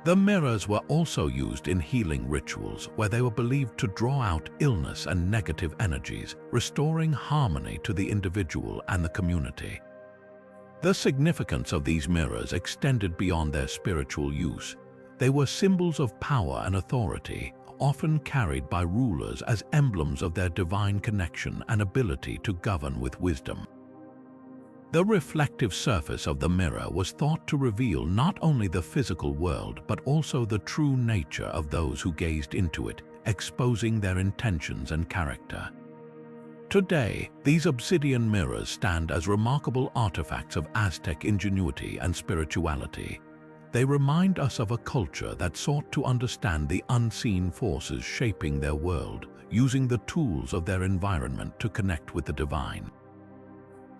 Speaker 1: The mirrors were also used in healing rituals, where they were believed to draw out illness and negative energies, restoring harmony to the individual and the community. The significance of these mirrors extended beyond their spiritual use. They were symbols of power and authority, often carried by rulers as emblems of their divine connection and ability to govern with wisdom. The reflective surface of the mirror was thought to reveal not only the physical world but also the true nature of those who gazed into it, exposing their intentions and character. Today, these obsidian mirrors stand as remarkable artifacts of Aztec ingenuity and spirituality. They remind us of a culture that sought to understand the unseen forces shaping their world, using the tools of their environment to connect with the divine.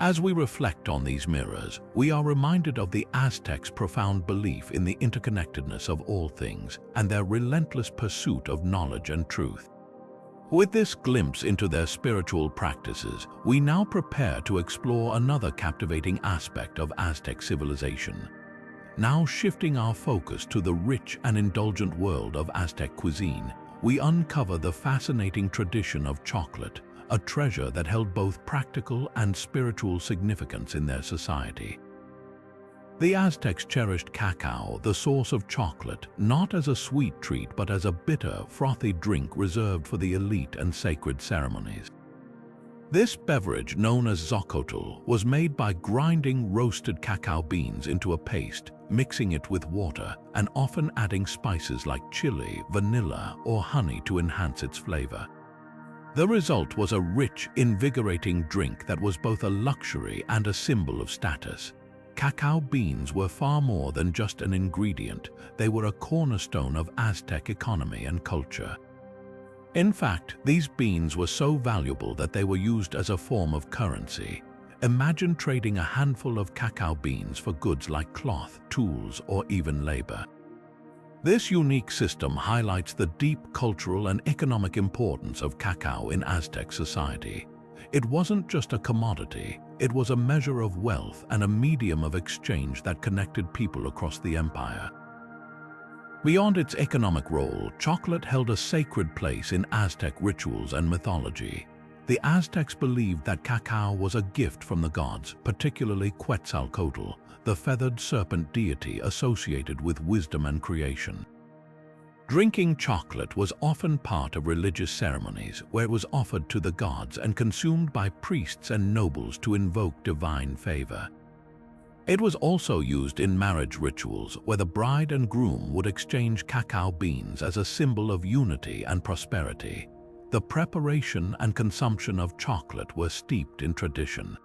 Speaker 1: As we reflect on these mirrors, we are reminded of the Aztecs' profound belief in the interconnectedness of all things and their relentless pursuit of knowledge and truth. With this glimpse into their spiritual practices, we now prepare to explore another captivating aspect of Aztec civilization. Now shifting our focus to the rich and indulgent world of Aztec cuisine, we uncover the fascinating tradition of chocolate, a treasure that held both practical and spiritual significance in their society. The Aztecs cherished cacao, the source of chocolate, not as a sweet treat but as a bitter, frothy drink reserved for the elite and sacred ceremonies. This beverage, known as xochotl, was made by grinding roasted cacao beans into a paste, mixing it with water, and often adding spices like chili, vanilla, or honey to enhance its flavor. The result was a rich, invigorating drink that was both a luxury and a symbol of status. Cacao beans were far more than just an ingredient. They were a cornerstone of Aztec economy and culture. In fact, these beans were so valuable that they were used as a form of currency. Imagine trading a handful of cacao beans for goods like cloth, tools, or even labor. This unique system highlights the deep cultural and economic importance of cacao in Aztec society. It wasn't just a commodity, it was a measure of wealth and a medium of exchange that connected people across the empire. Beyond its economic role, chocolate held a sacred place in Aztec rituals and mythology. The Aztecs believed that cacao was a gift from the gods, particularly Quetzalcoatl, the feathered serpent deity associated with wisdom and creation. Drinking chocolate was often part of religious ceremonies, where it was offered to the gods and consumed by priests and nobles to invoke divine favor. It was also used in marriage rituals, where the bride and groom would exchange cacao beans as a symbol of unity and prosperity. The preparation and consumption of chocolate were steeped in tradition.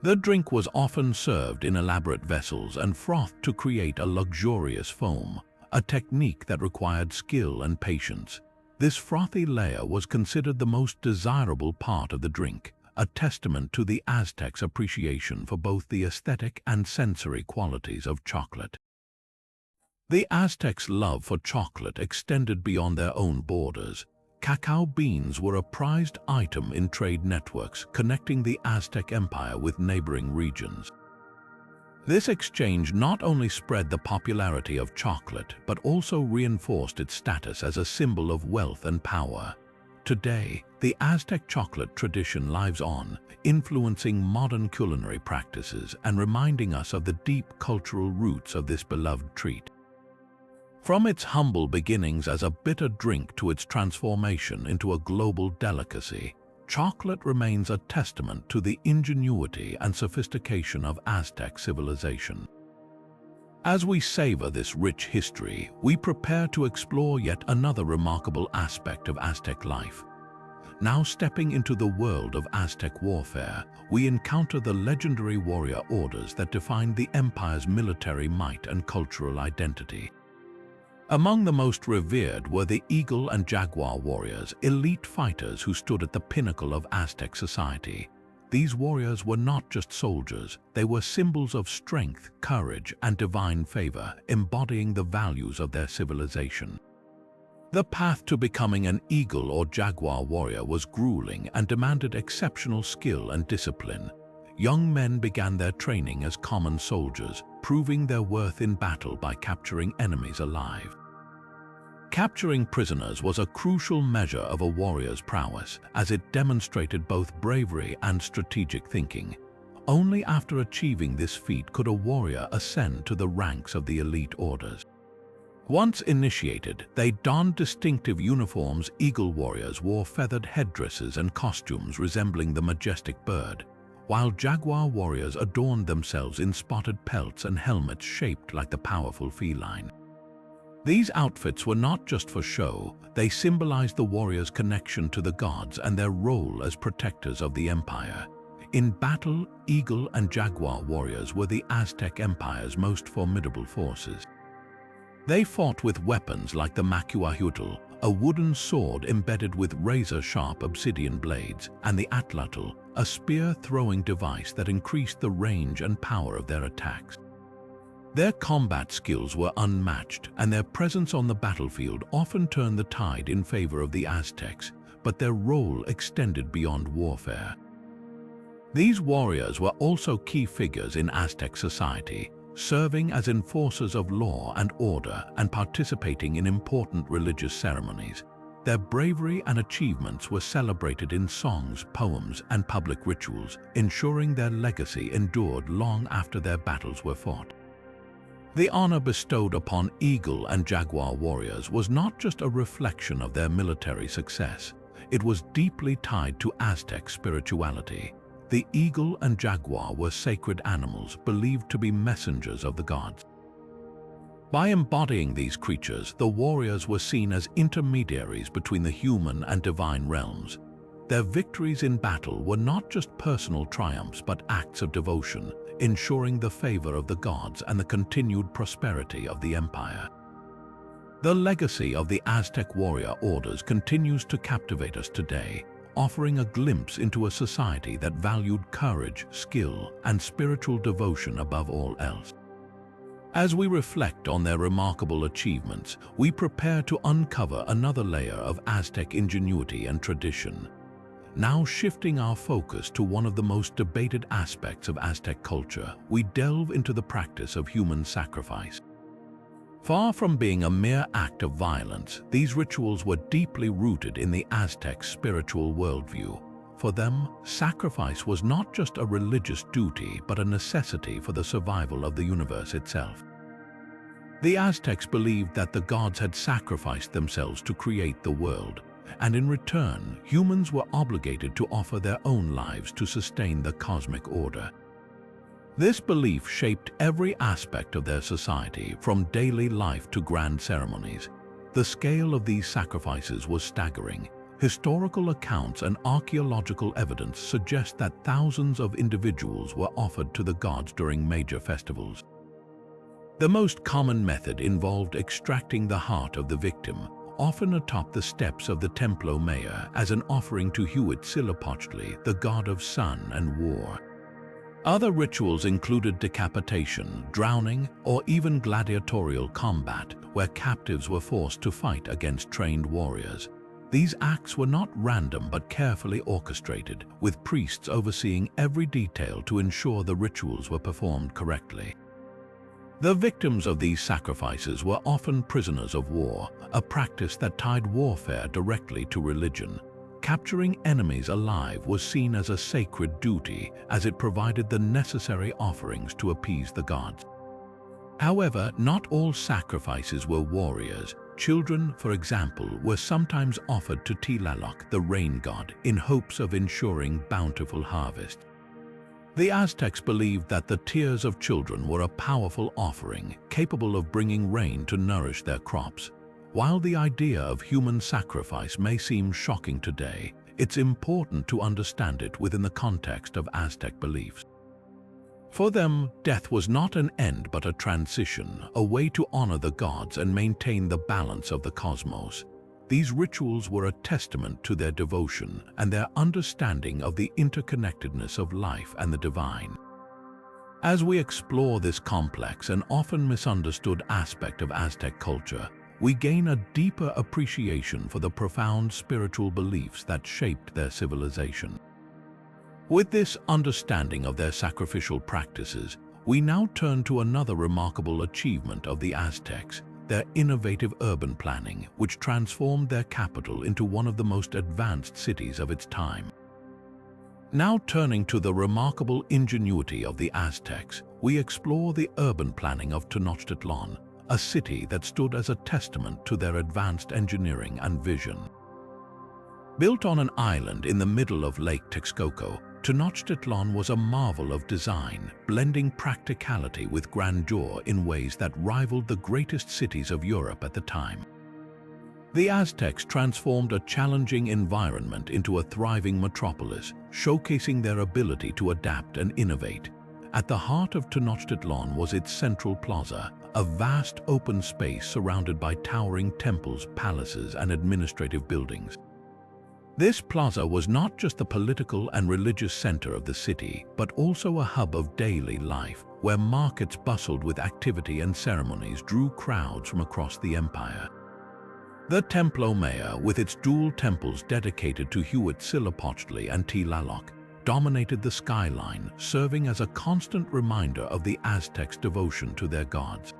Speaker 1: The drink was often served in elaborate vessels and frothed to create a luxurious foam, a technique that required skill and patience. This frothy layer was considered the most desirable part of the drink, a testament to the Aztecs' appreciation for both the aesthetic and sensory qualities of chocolate. The Aztecs' love for chocolate extended beyond their own borders. Cacao beans were a prized item in trade networks connecting the Aztec Empire with neighboring regions. This exchange not only spread the popularity of chocolate, but also reinforced its status as a symbol of wealth and power. Today, the Aztec chocolate tradition lives on, influencing modern culinary practices and reminding us of the deep cultural roots of this beloved treat. From its humble beginnings as a bitter drink to its transformation into a global delicacy, chocolate remains a testament to the ingenuity and sophistication of Aztec civilization. As we savor this rich history, we prepare to explore yet another remarkable aspect of Aztec life. Now stepping into the world of Aztec warfare, we encounter the legendary warrior orders that defined the empire's military might and cultural identity. Among the most revered were the Eagle and Jaguar warriors, elite fighters who stood at the pinnacle of Aztec society. These warriors were not just soldiers, they were symbols of strength, courage, and divine favor, embodying the values of their civilization. The path to becoming an Eagle or Jaguar warrior was grueling and demanded exceptional skill and discipline. Young men began their training as common soldiers, proving their worth in battle by capturing enemies alive. Capturing prisoners was a crucial measure of a warrior's prowess, as it demonstrated both bravery and strategic thinking. Only after achieving this feat could a warrior ascend to the ranks of the elite orders. Once initiated, they donned distinctive uniforms. Eagle warriors wore feathered headdresses and costumes resembling the majestic bird, while Jaguar warriors adorned themselves in spotted pelts and helmets shaped like the powerful feline. These outfits were not just for show, they symbolized the warriors' connection to the gods and their role as protectors of the empire. In battle, Eagle and Jaguar warriors were the Aztec Empire's most formidable forces. They fought with weapons like the macuahuitl, a wooden sword embedded with razor-sharp obsidian blades, and the atlatl, a spear-throwing device that increased the range and power of their attacks. Their combat skills were unmatched, and their presence on the battlefield often turned the tide in favor of the Aztecs, but their role extended beyond warfare. These warriors were also key figures in Aztec society, serving as enforcers of law and order and participating in important religious ceremonies. Their bravery and achievements were celebrated in songs, poems, and public rituals, ensuring their legacy endured long after their battles were fought. The honor bestowed upon Eagle and Jaguar warriors was not just a reflection of their military success, it was deeply tied to Aztec spirituality. The Eagle and Jaguar were sacred animals believed to be messengers of the gods. By embodying these creatures, the warriors were seen as intermediaries between the human and divine realms. Their victories in battle were not just personal triumphs but acts of devotion, ensuring the favor of the gods and the continued prosperity of the empire. The legacy of the Aztec warrior orders continues to captivate us today, offering a glimpse into a society that valued courage, skill, and spiritual devotion above all else. As we reflect on their remarkable achievements, we prepare to uncover another layer of Aztec ingenuity and tradition. Now shifting our focus to one of the most debated aspects of Aztec culture, we delve into the practice of human sacrifice. Far from being a mere act of violence, these rituals were deeply rooted in the Aztec spiritual worldview. For them, sacrifice was not just a religious duty but a necessity for the survival of the universe itself. The Aztecs believed that the gods had sacrificed themselves to create the world, and in return, humans were obligated to offer their own lives to sustain the cosmic order. This belief shaped every aspect of their society, from daily life to grand ceremonies. The scale of these sacrifices was staggering. Historical accounts and archaeological evidence suggest that thousands of individuals were offered to the gods during major festivals. The most common method involved extracting the heart of the victim, often atop the steps of the Templo Mayor as an offering to Huitzilopochtli, the god of sun and war. Other rituals included decapitation, drowning, or even gladiatorial combat, where captives were forced to fight against trained warriors. These acts were not random but carefully orchestrated, with priests overseeing every detail to ensure the rituals were performed correctly. The victims of these sacrifices were often prisoners of war, a practice that tied warfare directly to religion. Capturing enemies alive was seen as a sacred duty, as it provided the necessary offerings to appease the gods. However, not all sacrifices were warriors. Children, for example, were sometimes offered to Tlaloc, the rain god, in hopes of ensuring bountiful harvest. The Aztecs believed that the tears of children were a powerful offering, capable of bringing rain to nourish their crops. While the idea of human sacrifice may seem shocking today, it's important to understand it within the context of Aztec beliefs. For them, death was not an end but a transition, a way to honor the gods and maintain the balance of the cosmos. These rituals were a testament to their devotion and their understanding of the interconnectedness of life and the divine. As we explore this complex and often misunderstood aspect of Aztec culture, we gain a deeper appreciation for the profound spiritual beliefs that shaped their civilization. With this understanding of their sacrificial practices, we now turn to another remarkable achievement of the Aztecs, their innovative urban planning, which transformed their capital into one of the most advanced cities of its time. Now turning to the remarkable ingenuity of the Aztecs, we explore the urban planning of Tenochtitlan, a city that stood as a testament to their advanced engineering and vision. Built on an island in the middle of Lake Texcoco, Tenochtitlan was a marvel of design, blending practicality with grandeur in ways that rivaled the greatest cities of Europe at the time. The Aztecs transformed a challenging environment into a thriving metropolis, showcasing their ability to adapt and innovate. At the heart of Tenochtitlan was its central plaza, a vast open space surrounded by towering temples, palaces, and administrative buildings. This plaza was not just the political and religious center of the city, but also a hub of daily life, where markets bustled with activity and ceremonies drew crowds from across the empire. The Templo Mayor, with its dual temples dedicated to Huitzilopochtli and Tlaloc, dominated the skyline, serving as a constant reminder of the Aztecs' devotion to their gods.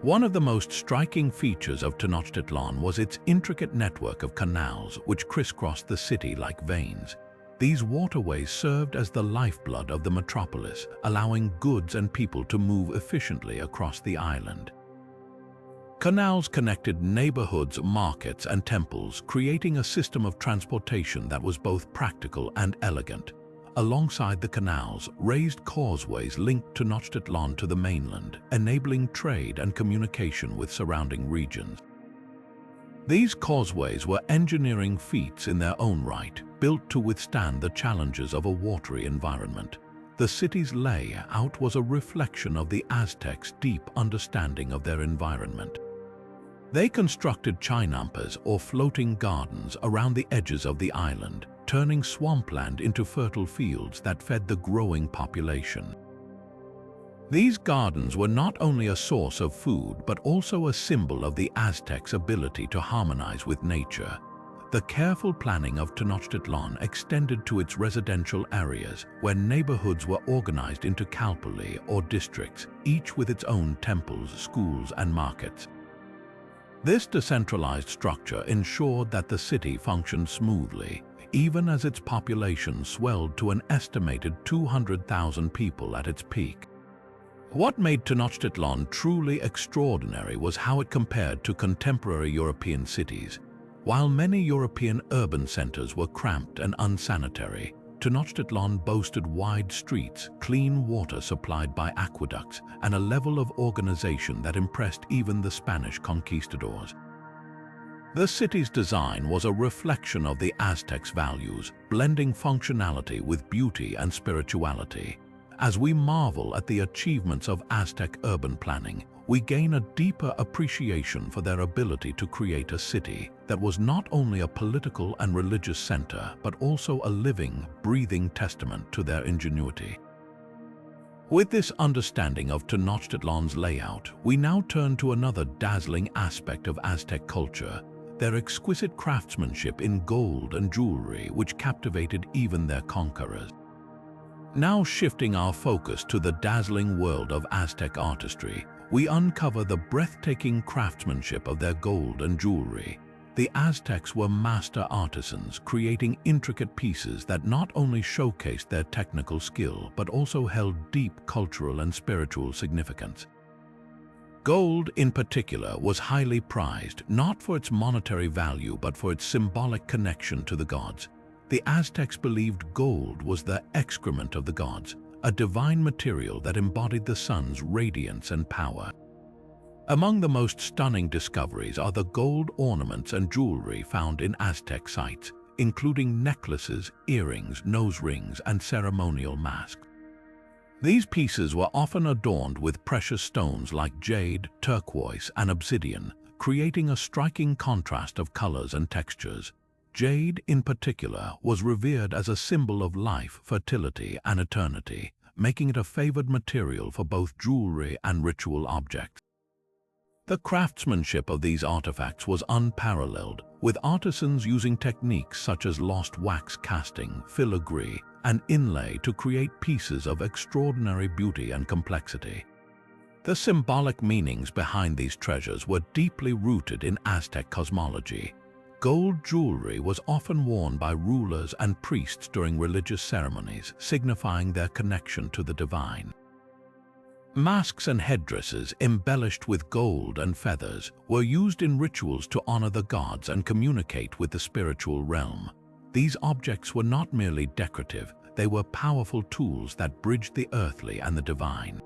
Speaker 1: One of the most striking features of Tenochtitlan was its intricate network of canals which crisscrossed the city like veins. These waterways served as the lifeblood of the metropolis, allowing goods and people to move efficiently across the island. Canals connected neighborhoods, markets, and temples, creating a system of transportation that was both practical and elegant. Alongside the canals, raised causeways linked Tenochtitlan to the mainland, enabling trade and communication with surrounding regions. These causeways were engineering feats in their own right, built to withstand the challenges of a watery environment. The city's layout was a reflection of the Aztecs' deep understanding of their environment. They constructed chinampas or floating gardens around the edges of the island, turning swampland into fertile fields that fed the growing population. These gardens were not only a source of food but also a symbol of the Aztecs' ability to harmonize with nature. The careful planning of Tenochtitlan extended to its residential areas, where neighborhoods were organized into calpulli or districts, each with its own temples, schools, and markets. This decentralized structure ensured that the city functioned smoothly, even as its population swelled to an estimated 200,000 people at its peak. What made Tenochtitlan truly extraordinary was how it compared to contemporary European cities. While many European urban centers were cramped and unsanitary, Tenochtitlan boasted wide streets, clean water supplied by aqueducts, and a level of organization that impressed even the Spanish conquistadors. The city's design was a reflection of the Aztecs' values, blending functionality with beauty and spirituality. As we marvel at the achievements of Aztec urban planning, we gain a deeper appreciation for their ability to create a city that was not only a political and religious center, but also a living, breathing testament to their ingenuity. With this understanding of Tenochtitlan's layout, we now turn to another dazzling aspect of Aztec culture, their exquisite craftsmanship in gold and jewelry, which captivated even their conquerors. Now shifting our focus to the dazzling world of Aztec artistry, we uncover the breathtaking craftsmanship of their gold and jewelry. The Aztecs were master artisans, creating intricate pieces that not only showcased their technical skill, but also held deep cultural and spiritual significance. Gold, in particular, was highly prized, not for its monetary value, but for its symbolic connection to the gods. The Aztecs believed gold was the excrement of the gods, a divine material that embodied the sun's radiance and power. Among the most stunning discoveries are the gold ornaments and jewelry found in Aztec sites, including necklaces, earrings, nose rings, and ceremonial masks. These pieces were often adorned with precious stones like jade, turquoise, and obsidian, creating a striking contrast of colors and textures. Jade, in particular, was revered as a symbol of life, fertility, and eternity, making it a favored material for both jewelry and ritual objects. The craftsmanship of these artifacts was unparalleled, with artisans using techniques such as lost wax casting, filigree, and inlay to create pieces of extraordinary beauty and complexity. The symbolic meanings behind these treasures were deeply rooted in Aztec cosmology. Gold jewelry was often worn by rulers and priests during religious ceremonies, signifying their connection to the divine. Masks and headdresses embellished with gold and feathers were used in rituals to honor the gods and communicate with the spiritual realm. These objects were not merely decorative, they were powerful tools that bridged the earthly and the divine.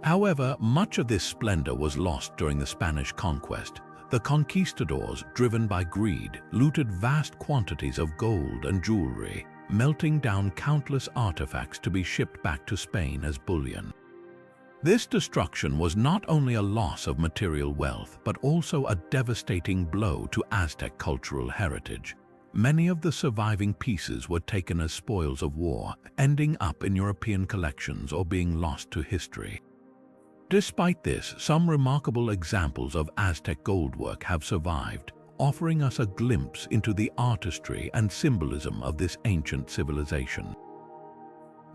Speaker 1: However, much of this splendor was lost during the Spanish conquest. The conquistadors, driven by greed, looted vast quantities of gold and jewelry, melting down countless artifacts to be shipped back to Spain as bullion. This destruction was not only a loss of material wealth, but also a devastating blow to Aztec cultural heritage. Many of the surviving pieces were taken as spoils of war, ending up in European collections or being lost to history. Despite this, some remarkable examples of Aztec goldwork have survived, offering us a glimpse into the artistry and symbolism of this ancient civilization.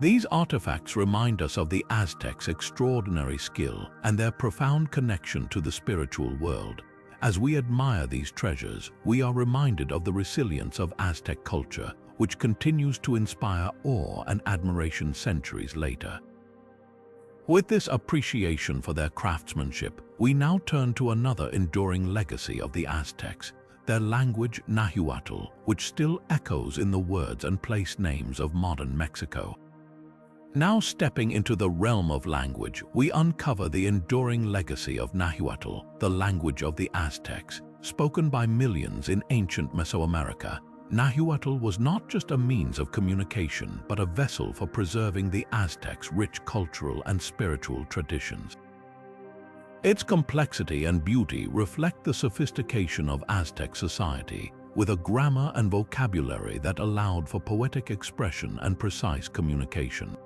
Speaker 1: These artifacts remind us of the Aztecs' extraordinary skill and their profound connection to the spiritual world. As we admire these treasures, we are reminded of the resilience of Aztec culture, which continues to inspire awe and admiration centuries later. With this appreciation for their craftsmanship, we now turn to another enduring legacy of the Aztecs, their language Nahuatl, which still echoes in the words and place names of modern Mexico. Now stepping into the realm of language, we uncover the enduring legacy of Nahuatl, the language of the Aztecs. Spoken by millions in ancient Mesoamerica, Nahuatl was not just a means of communication, but a vessel for preserving the Aztecs' rich cultural and spiritual traditions. Its complexity and beauty reflect the sophistication of Aztec society, with a grammar and vocabulary that allowed for poetic expression and precise communication.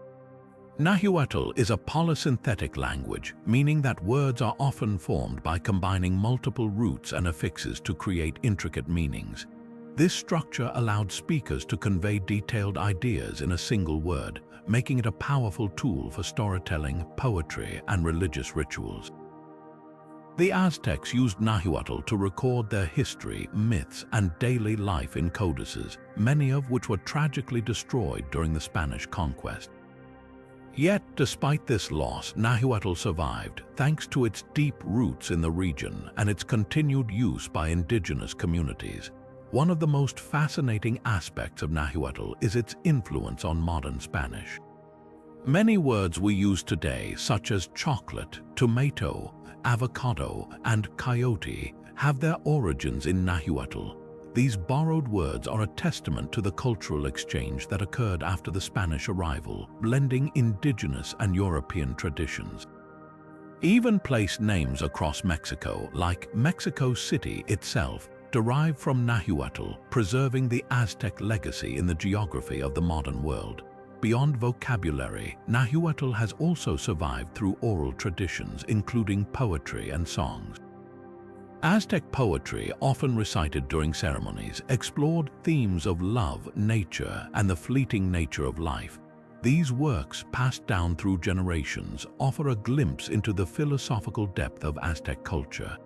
Speaker 1: Nahuatl is a polysynthetic language, meaning that words are often formed by combining multiple roots and affixes to create intricate meanings. This structure allowed speakers to convey detailed ideas in a single word, making it a powerful tool for storytelling, poetry, and religious rituals. The Aztecs used Nahuatl to record their history, myths, and daily life in codices, many of which were tragically destroyed during the Spanish conquest. Yet, despite this loss, Nahuatl survived, thanks to its deep roots in the region and its continued use by indigenous communities. One of the most fascinating aspects of Nahuatl is its influence on modern Spanish. Many words we use today, such as chocolate, tomato, avocado, and coyote, have their origins in Nahuatl. These borrowed words are a testament to the cultural exchange that occurred after the Spanish arrival, blending indigenous and European traditions. Even place names across Mexico, like Mexico City itself, derive from Nahuatl, preserving the Aztec legacy in the geography of the modern world. Beyond vocabulary, Nahuatl has also survived through oral traditions, including poetry and songs. Aztec poetry, often recited during ceremonies, explored themes of love, nature, and the fleeting nature of life. These works, passed down through generations, offer a glimpse into the philosophical depth of Aztec culture.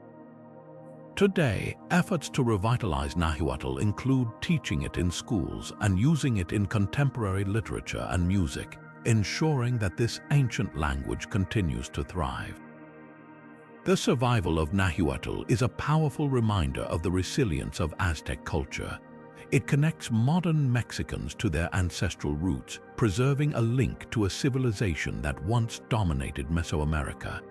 Speaker 1: Today, efforts to revitalize Nahuatl include teaching it in schools and using it in contemporary literature and music, ensuring that this ancient language continues to thrive. The survival of Nahuatl is a powerful reminder of the resilience of Aztec culture. It connects modern Mexicans to their ancestral roots, preserving a link to a civilization that once dominated Mesoamerica.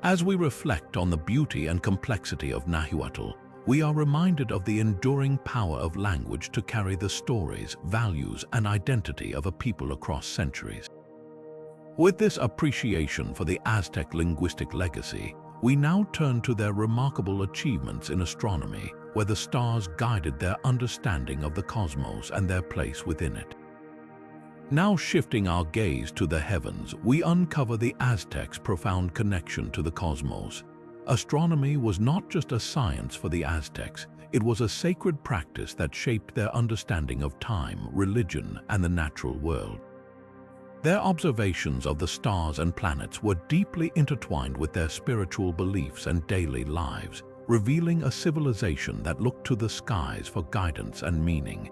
Speaker 1: As we reflect on the beauty and complexity of Nahuatl, we are reminded of the enduring power of language to carry the stories, values, and identity of a people across centuries. With this appreciation for the Aztec linguistic legacy, we now turn to their remarkable achievements in astronomy, where the stars guided their understanding of the cosmos and their place within it. Now shifting our gaze to the heavens, we uncover the Aztecs' profound connection to the cosmos. Astronomy was not just a science for the Aztecs, it was a sacred practice that shaped their understanding of time, religion, and the natural world. Their observations of the stars and planets were deeply intertwined with their spiritual beliefs and daily lives, revealing a civilization that looked to the skies for guidance and meaning.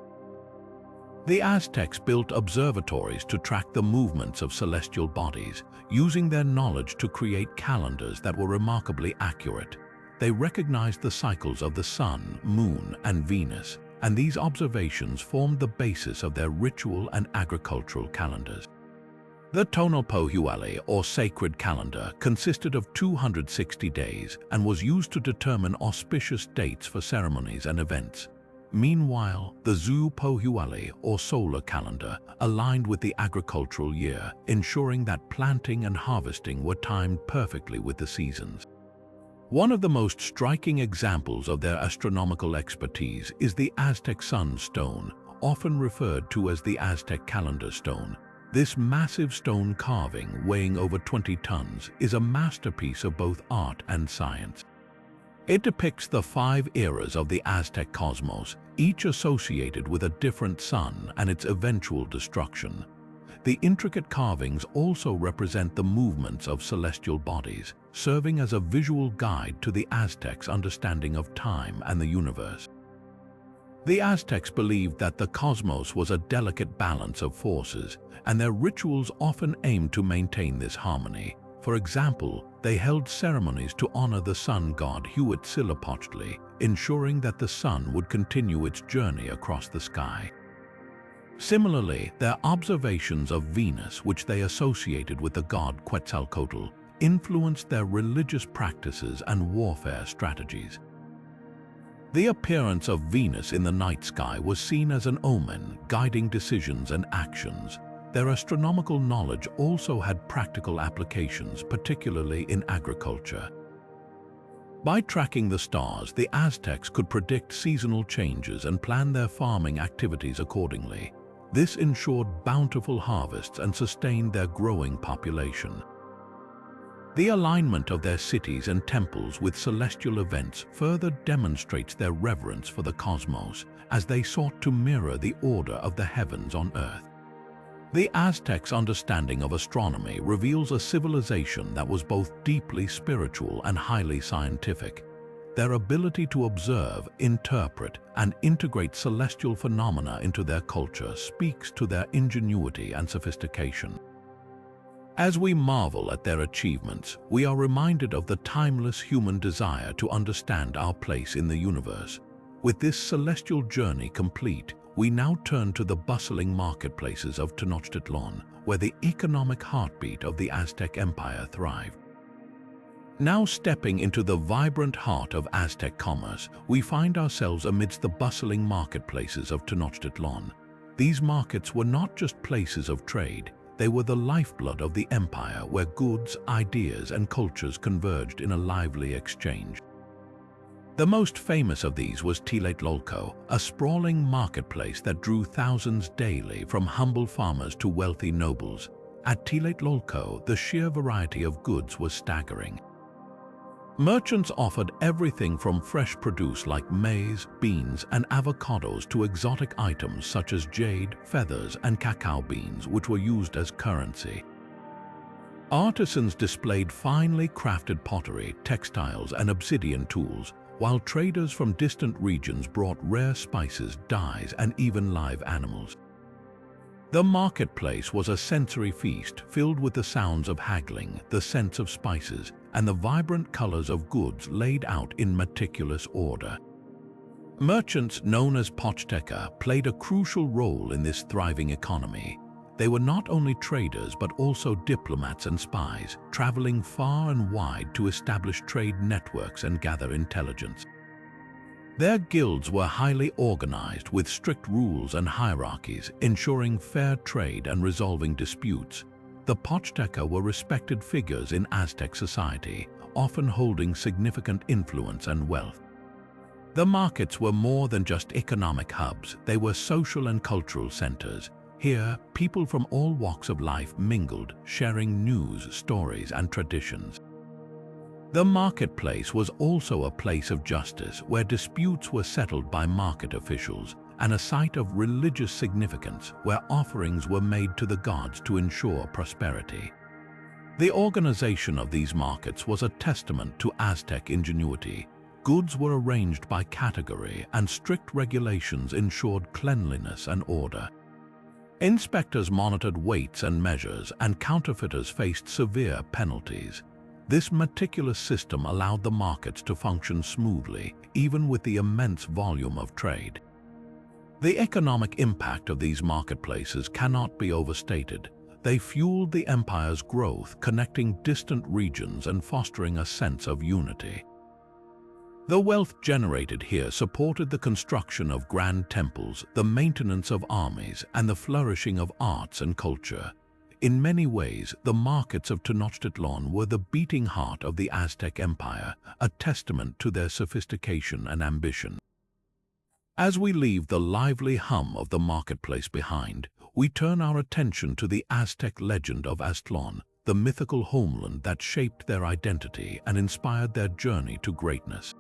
Speaker 1: The Aztecs built observatories to track the movements of celestial bodies, using their knowledge to create calendars that were remarkably accurate. They recognized the cycles of the sun, moon, and Venus, and these observations formed the basis of their ritual and agricultural calendars. The Tonalpohualli, or sacred calendar, consisted of 260 days and was used to determine auspicious dates for ceremonies and events. Meanwhile, the Xupohualli, or solar calendar, aligned with the agricultural year, ensuring that planting and harvesting were timed perfectly with the seasons. One of the most striking examples of their astronomical expertise is the Aztec Sun Stone, often referred to as the Aztec calendar stone. This massive stone carving, weighing over 20 tons, is a masterpiece of both art and science. It depicts the 5 eras of the Aztec cosmos, each associated with a different sun and its eventual destruction. The intricate carvings also represent the movements of celestial bodies, serving as a visual guide to the Aztecs' understanding of time and the universe. The Aztecs believed that the cosmos was a delicate balance of forces, and their rituals often aimed to maintain this harmony. For example, they held ceremonies to honor the sun god Huitzilopochtli, ensuring that the sun would continue its journey across the sky. Similarly, their observations of Venus, which they associated with the god Quetzalcoatl, influenced their religious practices and warfare strategies. The appearance of Venus in the night sky was seen as an omen, guiding decisions and actions. Their astronomical knowledge also had practical applications, particularly in agriculture. By tracking the stars, the Aztecs could predict seasonal changes and plan their farming activities accordingly. This ensured bountiful harvests and sustained their growing population. The alignment of their cities and temples with celestial events further demonstrates their reverence for the cosmos, as they sought to mirror the order of the heavens on Earth. The Aztecs' understanding of astronomy reveals a civilization that was both deeply spiritual and highly scientific. Their ability to observe, interpret, and integrate celestial phenomena into their culture speaks to their ingenuity and sophistication. As we marvel at their achievements, we are reminded of the timeless human desire to understand our place in the universe. With this celestial journey complete, we now turn to the bustling marketplaces of Tenochtitlan, where the economic heartbeat of the Aztec Empire thrived. Now stepping into the vibrant heart of Aztec commerce, we find ourselves amidst the bustling marketplaces of Tenochtitlan. These markets were not just places of trade, They were the lifeblood of the empire, where goods, ideas, and cultures converged in a lively exchange. The most famous of these was Tlatelolco, a sprawling marketplace that drew thousands daily, from humble farmers to wealthy nobles. At Tlatelolco, the sheer variety of goods was staggering. Merchants offered everything from fresh produce like maize, beans, and avocados to exotic items such as jade, feathers, and cacao beans, which were used as currency. Artisans displayed finely crafted pottery, textiles, and obsidian tools, while traders from distant regions brought rare spices, dyes, and even live animals. The marketplace was a sensory feast filled with the sounds of haggling, the scents of spices, and the vibrant colors of goods laid out in meticulous order. Merchants known as Pochteca played a crucial role in this thriving economy. They were not only traders but also diplomats and spies, traveling far and wide to establish trade networks and gather intelligence. Their guilds were highly organized with strict rules and hierarchies, ensuring fair trade and resolving disputes. The Pochteca were respected figures in Aztec society, often holding significant influence and wealth. The markets were more than just economic hubs, they were social and cultural centers. Here, people from all walks of life mingled, sharing news, stories, and traditions. The marketplace was also a place of justice, where disputes were settled by market officials, and a site of religious significance, where offerings were made to the gods to ensure prosperity. The organization of these markets was a testament to Aztec ingenuity. Goods were arranged by category, and strict regulations ensured cleanliness and order. Inspectors monitored weights and measures, and counterfeiters faced severe penalties. This meticulous system allowed the markets to function smoothly, even with the immense volume of trade. The economic impact of these marketplaces cannot be overstated. They fueled the empire's growth, connecting distant regions and fostering a sense of unity. The wealth generated here supported the construction of grand temples, the maintenance of armies, and the flourishing of arts and culture. In many ways, the markets of Tenochtitlan were the beating heart of the Aztec Empire, a testament to their sophistication and ambition. As we leave the lively hum of the marketplace behind, we turn our attention to the Aztec legend of Aztlan, the mythical homeland that shaped their identity and inspired their journey to greatness.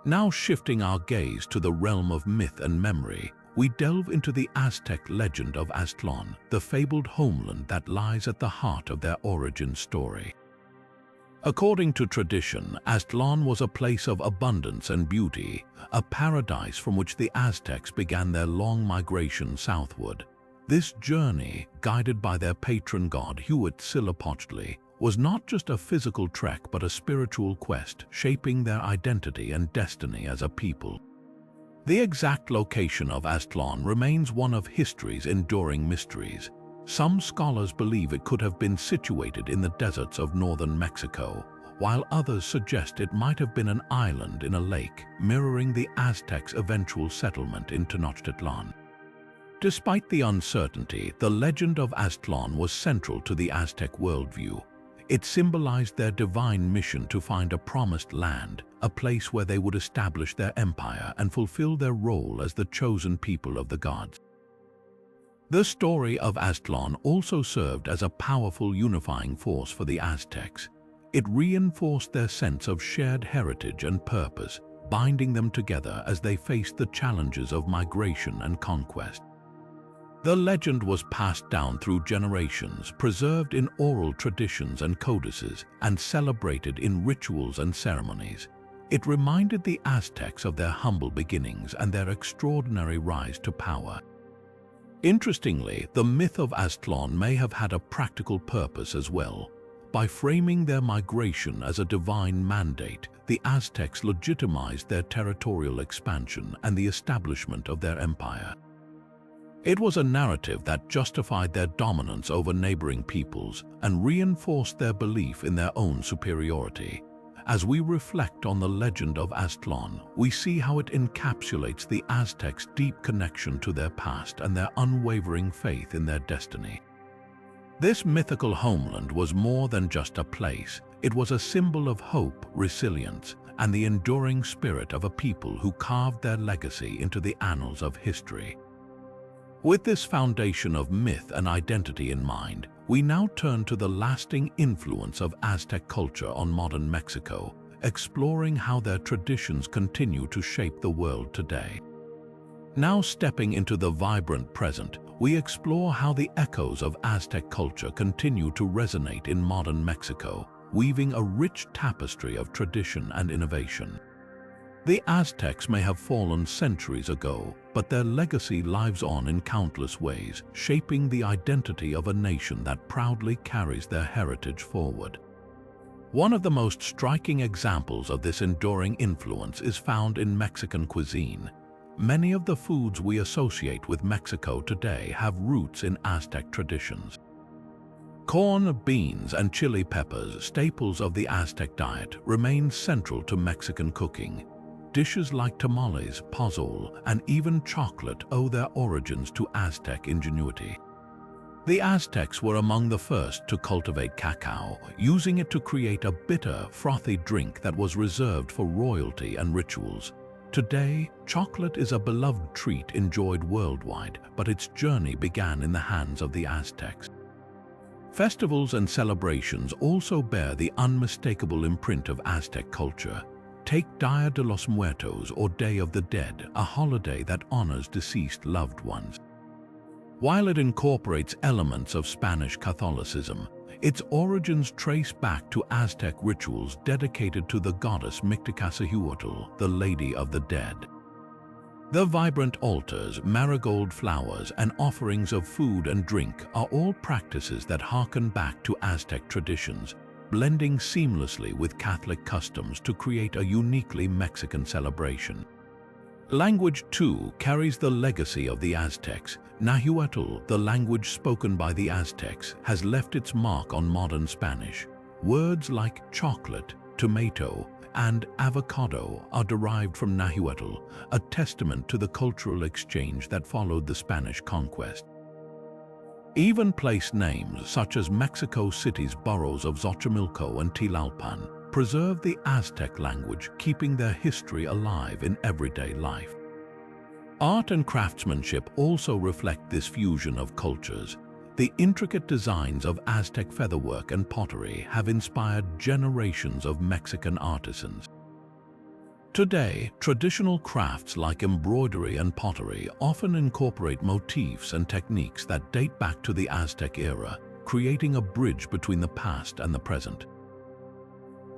Speaker 1: Now shifting our gaze to the realm of myth and memory, we delve into the Aztec legend of Aztlan, the fabled homeland that lies at the heart of their origin story. According to tradition, Aztlan was a place of abundance and beauty, a paradise from which the Aztecs began their long migration southward. This journey, guided by their patron god Huitzilopochtli, was not just a physical trek but a spiritual quest, shaping their identity and destiny as a people. The exact location of Aztlan remains one of history's enduring mysteries. Some scholars believe it could have been situated in the deserts of northern Mexico, while others suggest it might have been an island in a lake, mirroring the Aztecs' eventual settlement in Tenochtitlan. Despite the uncertainty, the legend of Aztlan was central to the Aztec worldview. It symbolized their divine mission to find a promised land, a place where they would establish their empire and fulfill their role as the chosen people of the gods. The story of Aztlan also served as a powerful unifying force for the Aztecs. It reinforced their sense of shared heritage and purpose, binding them together as they faced the challenges of migration and conquest. The legend was passed down through generations, preserved in oral traditions and codices, and celebrated in rituals and ceremonies. It reminded the Aztecs of their humble beginnings and their extraordinary rise to power. Interestingly, the myth of Aztlan may have had a practical purpose as well. By framing their migration as a divine mandate, the Aztecs legitimized their territorial expansion and the establishment of their empire. It was a narrative that justified their dominance over neighboring peoples and reinforced their belief in their own superiority. As we reflect on the legend of Aztlan, we see how it encapsulates the Aztecs' deep connection to their past and their unwavering faith in their destiny. This mythical homeland was more than just a place. It was a symbol of hope, resilience, and the enduring spirit of a people who carved their legacy into the annals of history. With this foundation of myth and identity in mind, we now turn to the lasting influence of Aztec culture on modern Mexico, exploring how their traditions continue to shape the world today. Now stepping into the vibrant present, we explore how the echoes of Aztec culture continue to resonate in modern Mexico, weaving a rich tapestry of tradition and innovation. The Aztecs may have fallen centuries ago, but their legacy lives on in countless ways, shaping the identity of a nation that proudly carries their heritage forward. One of the most striking examples of this enduring influence is found in Mexican cuisine. Many of the foods we associate with Mexico today have roots in Aztec traditions. Corn, beans, and chili peppers, staples of the Aztec diet, remain central to Mexican cooking. Dishes like tamales, pozole, and even chocolate owe their origins to Aztec ingenuity. The Aztecs were among the first to cultivate cacao, using it to create a bitter, frothy drink that was reserved for royalty and rituals. Today, chocolate is a beloved treat enjoyed worldwide, but its journey began in the hands of the Aztecs. Festivals and celebrations also bear the unmistakable imprint of Aztec culture. Take Dia de los Muertos, or Day of the Dead, a holiday that honors deceased loved ones. While it incorporates elements of Spanish Catholicism, its origins trace back to Aztec rituals dedicated to the goddess Mictlantecuhtli, the Lady of the Dead. The vibrant altars, marigold flowers, and offerings of food and drink are all practices that harken back to Aztec traditions, blending seamlessly with Catholic customs to create a uniquely Mexican celebration. Language, too, carries the legacy of the Aztecs. Nahuatl, the language spoken by the Aztecs, has left its mark on modern Spanish. Words like chocolate, tomato, and avocado are derived from Nahuatl, a testament to the cultural exchange that followed the Spanish conquest. Even place names such as Mexico City's boroughs of Xochimilco and Tlalpan preserve the Aztec language, keeping their history alive in everyday life. Art and craftsmanship also reflect this fusion of cultures. The intricate designs of Aztec featherwork and pottery have inspired generations of Mexican artisans. Today, traditional crafts like embroidery and pottery often incorporate motifs and techniques that date back to the Aztec era, creating a bridge between the past and the present.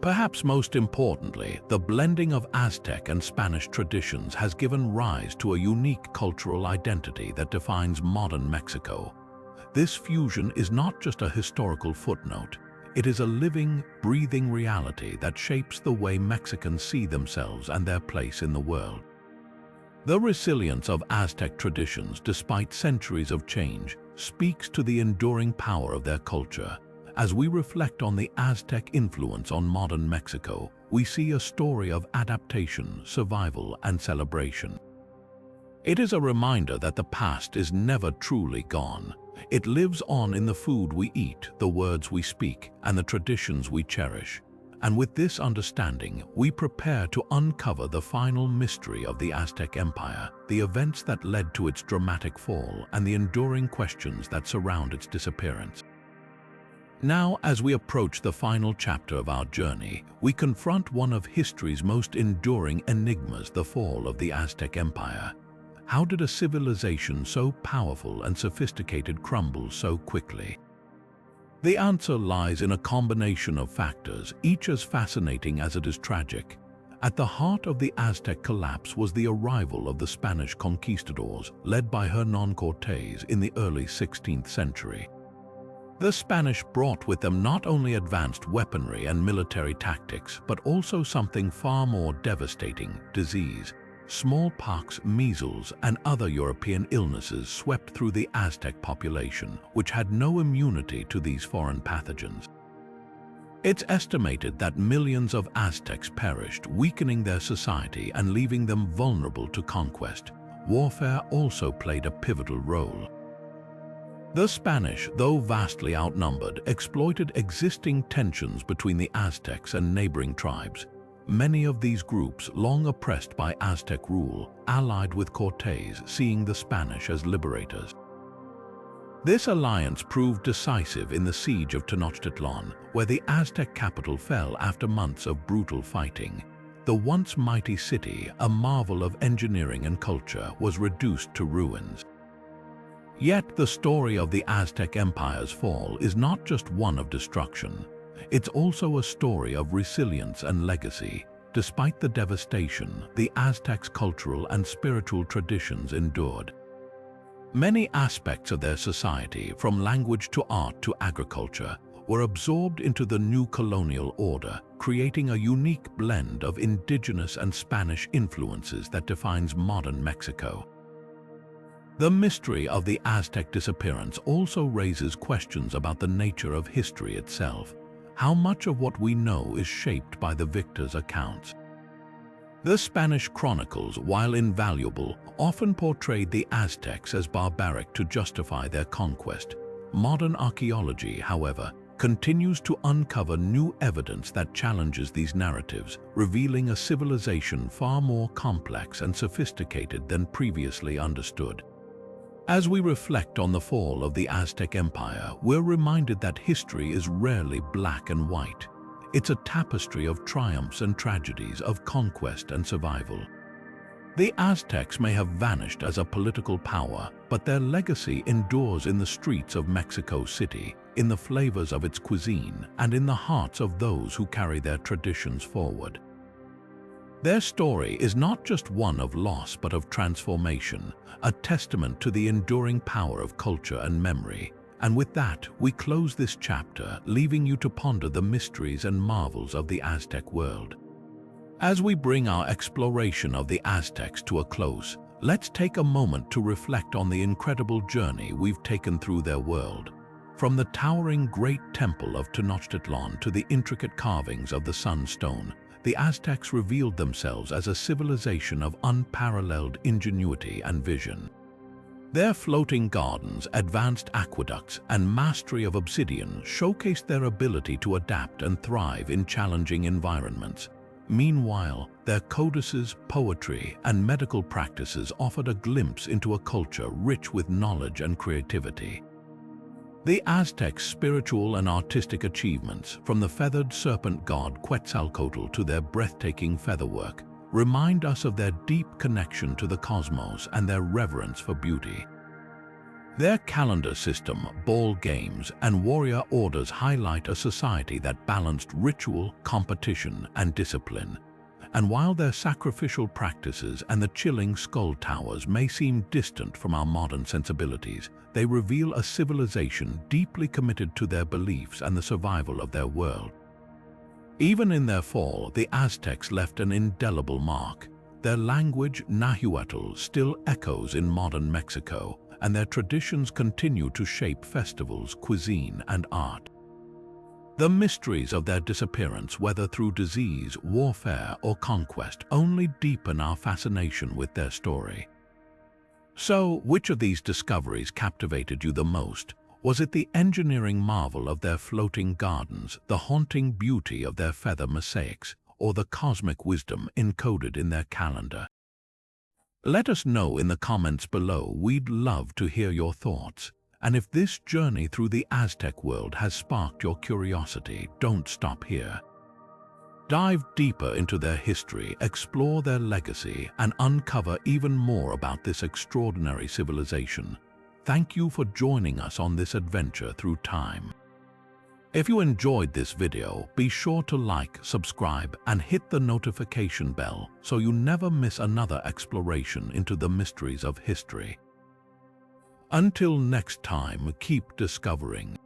Speaker 1: Perhaps most importantly, the blending of Aztec and Spanish traditions has given rise to a unique cultural identity that defines modern Mexico. This fusion is not just a historical footnote. It is a living, breathing reality that shapes the way Mexicans see themselves and their place in the world. The resilience of Aztec traditions, despite centuries of change, speaks to the enduring power of their culture. As we reflect on the Aztec influence on modern Mexico, we see a story of adaptation, survival, and celebration. It is a reminder that the past is never truly gone. It lives on in the food we eat, the words we speak, and the traditions we cherish. And with this understanding, we prepare to uncover the final mystery of the Aztec Empire, the events that led to its dramatic fall, and the enduring questions that surround its disappearance. Now, as we approach the final chapter of our journey, we confront one of history's most enduring enigmas: the fall of the Aztec Empire. How did a civilization so powerful and sophisticated crumble so quickly? The answer lies in a combination of factors, each as fascinating as it is tragic. At the heart of the Aztec collapse was the arrival of the Spanish conquistadors, led by Hernán Cortés in the early 16th century. The Spanish brought with them not only advanced weaponry and military tactics, but also something far more devastating: disease. Smallpox, measles, and other European illnesses swept through the Aztec population, which had no immunity to these foreign pathogens. It's estimated that millions of Aztecs perished, weakening their society and leaving them vulnerable to conquest. Warfare also played a pivotal role. The Spanish, though vastly outnumbered, exploited existing tensions between the Aztecs and neighboring tribes. Many of these groups, long oppressed by Aztec rule, allied with Cortes, seeing the Spanish as liberators. This alliance proved decisive in the siege of Tenochtitlan, where the Aztec capital fell after months of brutal fighting. The once mighty city, a marvel of engineering and culture, was reduced to ruins. Yet the story of the Aztec Empire's fall is not just one of destruction. It's also a story of resilience and legacy. Despite the devastation, the Aztecs' cultural and spiritual traditions endured. Many aspects of their society, from language to art to agriculture, were absorbed into the new colonial order, creating a unique blend of indigenous and Spanish influences that defines modern Mexico. The mystery of the Aztec disappearance also raises questions about the nature of history itself. How much of what we know is shaped by the victors' accounts? The Spanish chronicles, while invaluable, often portrayed the Aztecs as barbaric to justify their conquest. Modern archaeology, however, continues to uncover new evidence that challenges these narratives, revealing a civilization far more complex and sophisticated than previously understood. As we reflect on the fall of the Aztec Empire, we're reminded that history is rarely black and white. It's a tapestry of triumphs and tragedies, of conquest and survival. The Aztecs may have vanished as a political power, but their legacy endures in the streets of Mexico City, in the flavors of its cuisine, and in the hearts of those who carry their traditions forward. Their story is not just one of loss but of transformation, a testament to the enduring power of culture and memory. And with that, we close this chapter, leaving you to ponder the mysteries and marvels of the Aztec world. As we bring our exploration of the Aztecs to a close, let's take a moment to reflect on the incredible journey we've taken through their world. From the towering Great Temple of Tenochtitlan to the intricate carvings of the Sun Stone, the Aztecs revealed themselves as a civilization of unparalleled ingenuity and vision. Their floating gardens, advanced aqueducts, and mastery of obsidian showcased their ability to adapt and thrive in challenging environments. Meanwhile, their codices, poetry, and medical practices offered a glimpse into a culture rich with knowledge and creativity. The Aztecs' spiritual and artistic achievements, from the feathered serpent god Quetzalcoatl to their breathtaking featherwork, remind us of their deep connection to the cosmos and their reverence for beauty. Their calendar system, ball games, and warrior orders highlight a society that balanced ritual, competition, and discipline. And while their sacrificial practices and the chilling skull towers may seem distant from our modern sensibilities, they reveal a civilization deeply committed to their beliefs and the survival of their world. Even in their fall, the Aztecs left an indelible mark. Their language, Nahuatl, still echoes in modern Mexico, and their traditions continue to shape festivals, cuisine, and art. The mysteries of their disappearance, whether through disease, warfare, or conquest, only deepen our fascination with their story. So, which of these discoveries captivated you the most? Was it the engineering marvel of their floating gardens, the haunting beauty of their feather mosaics, or the cosmic wisdom encoded in their calendar? Let us know in the comments below. We'd love to hear your thoughts. And if this journey through the Aztec world has sparked your curiosity, don't stop here. Dive deeper into their history, explore their legacy, and uncover even more about this extraordinary civilization. Thank you for joining us on this adventure through time. If you enjoyed this video, be sure to like, subscribe, and hit the notification bell so you never miss another exploration into the mysteries of history. Until next time, keep discovering.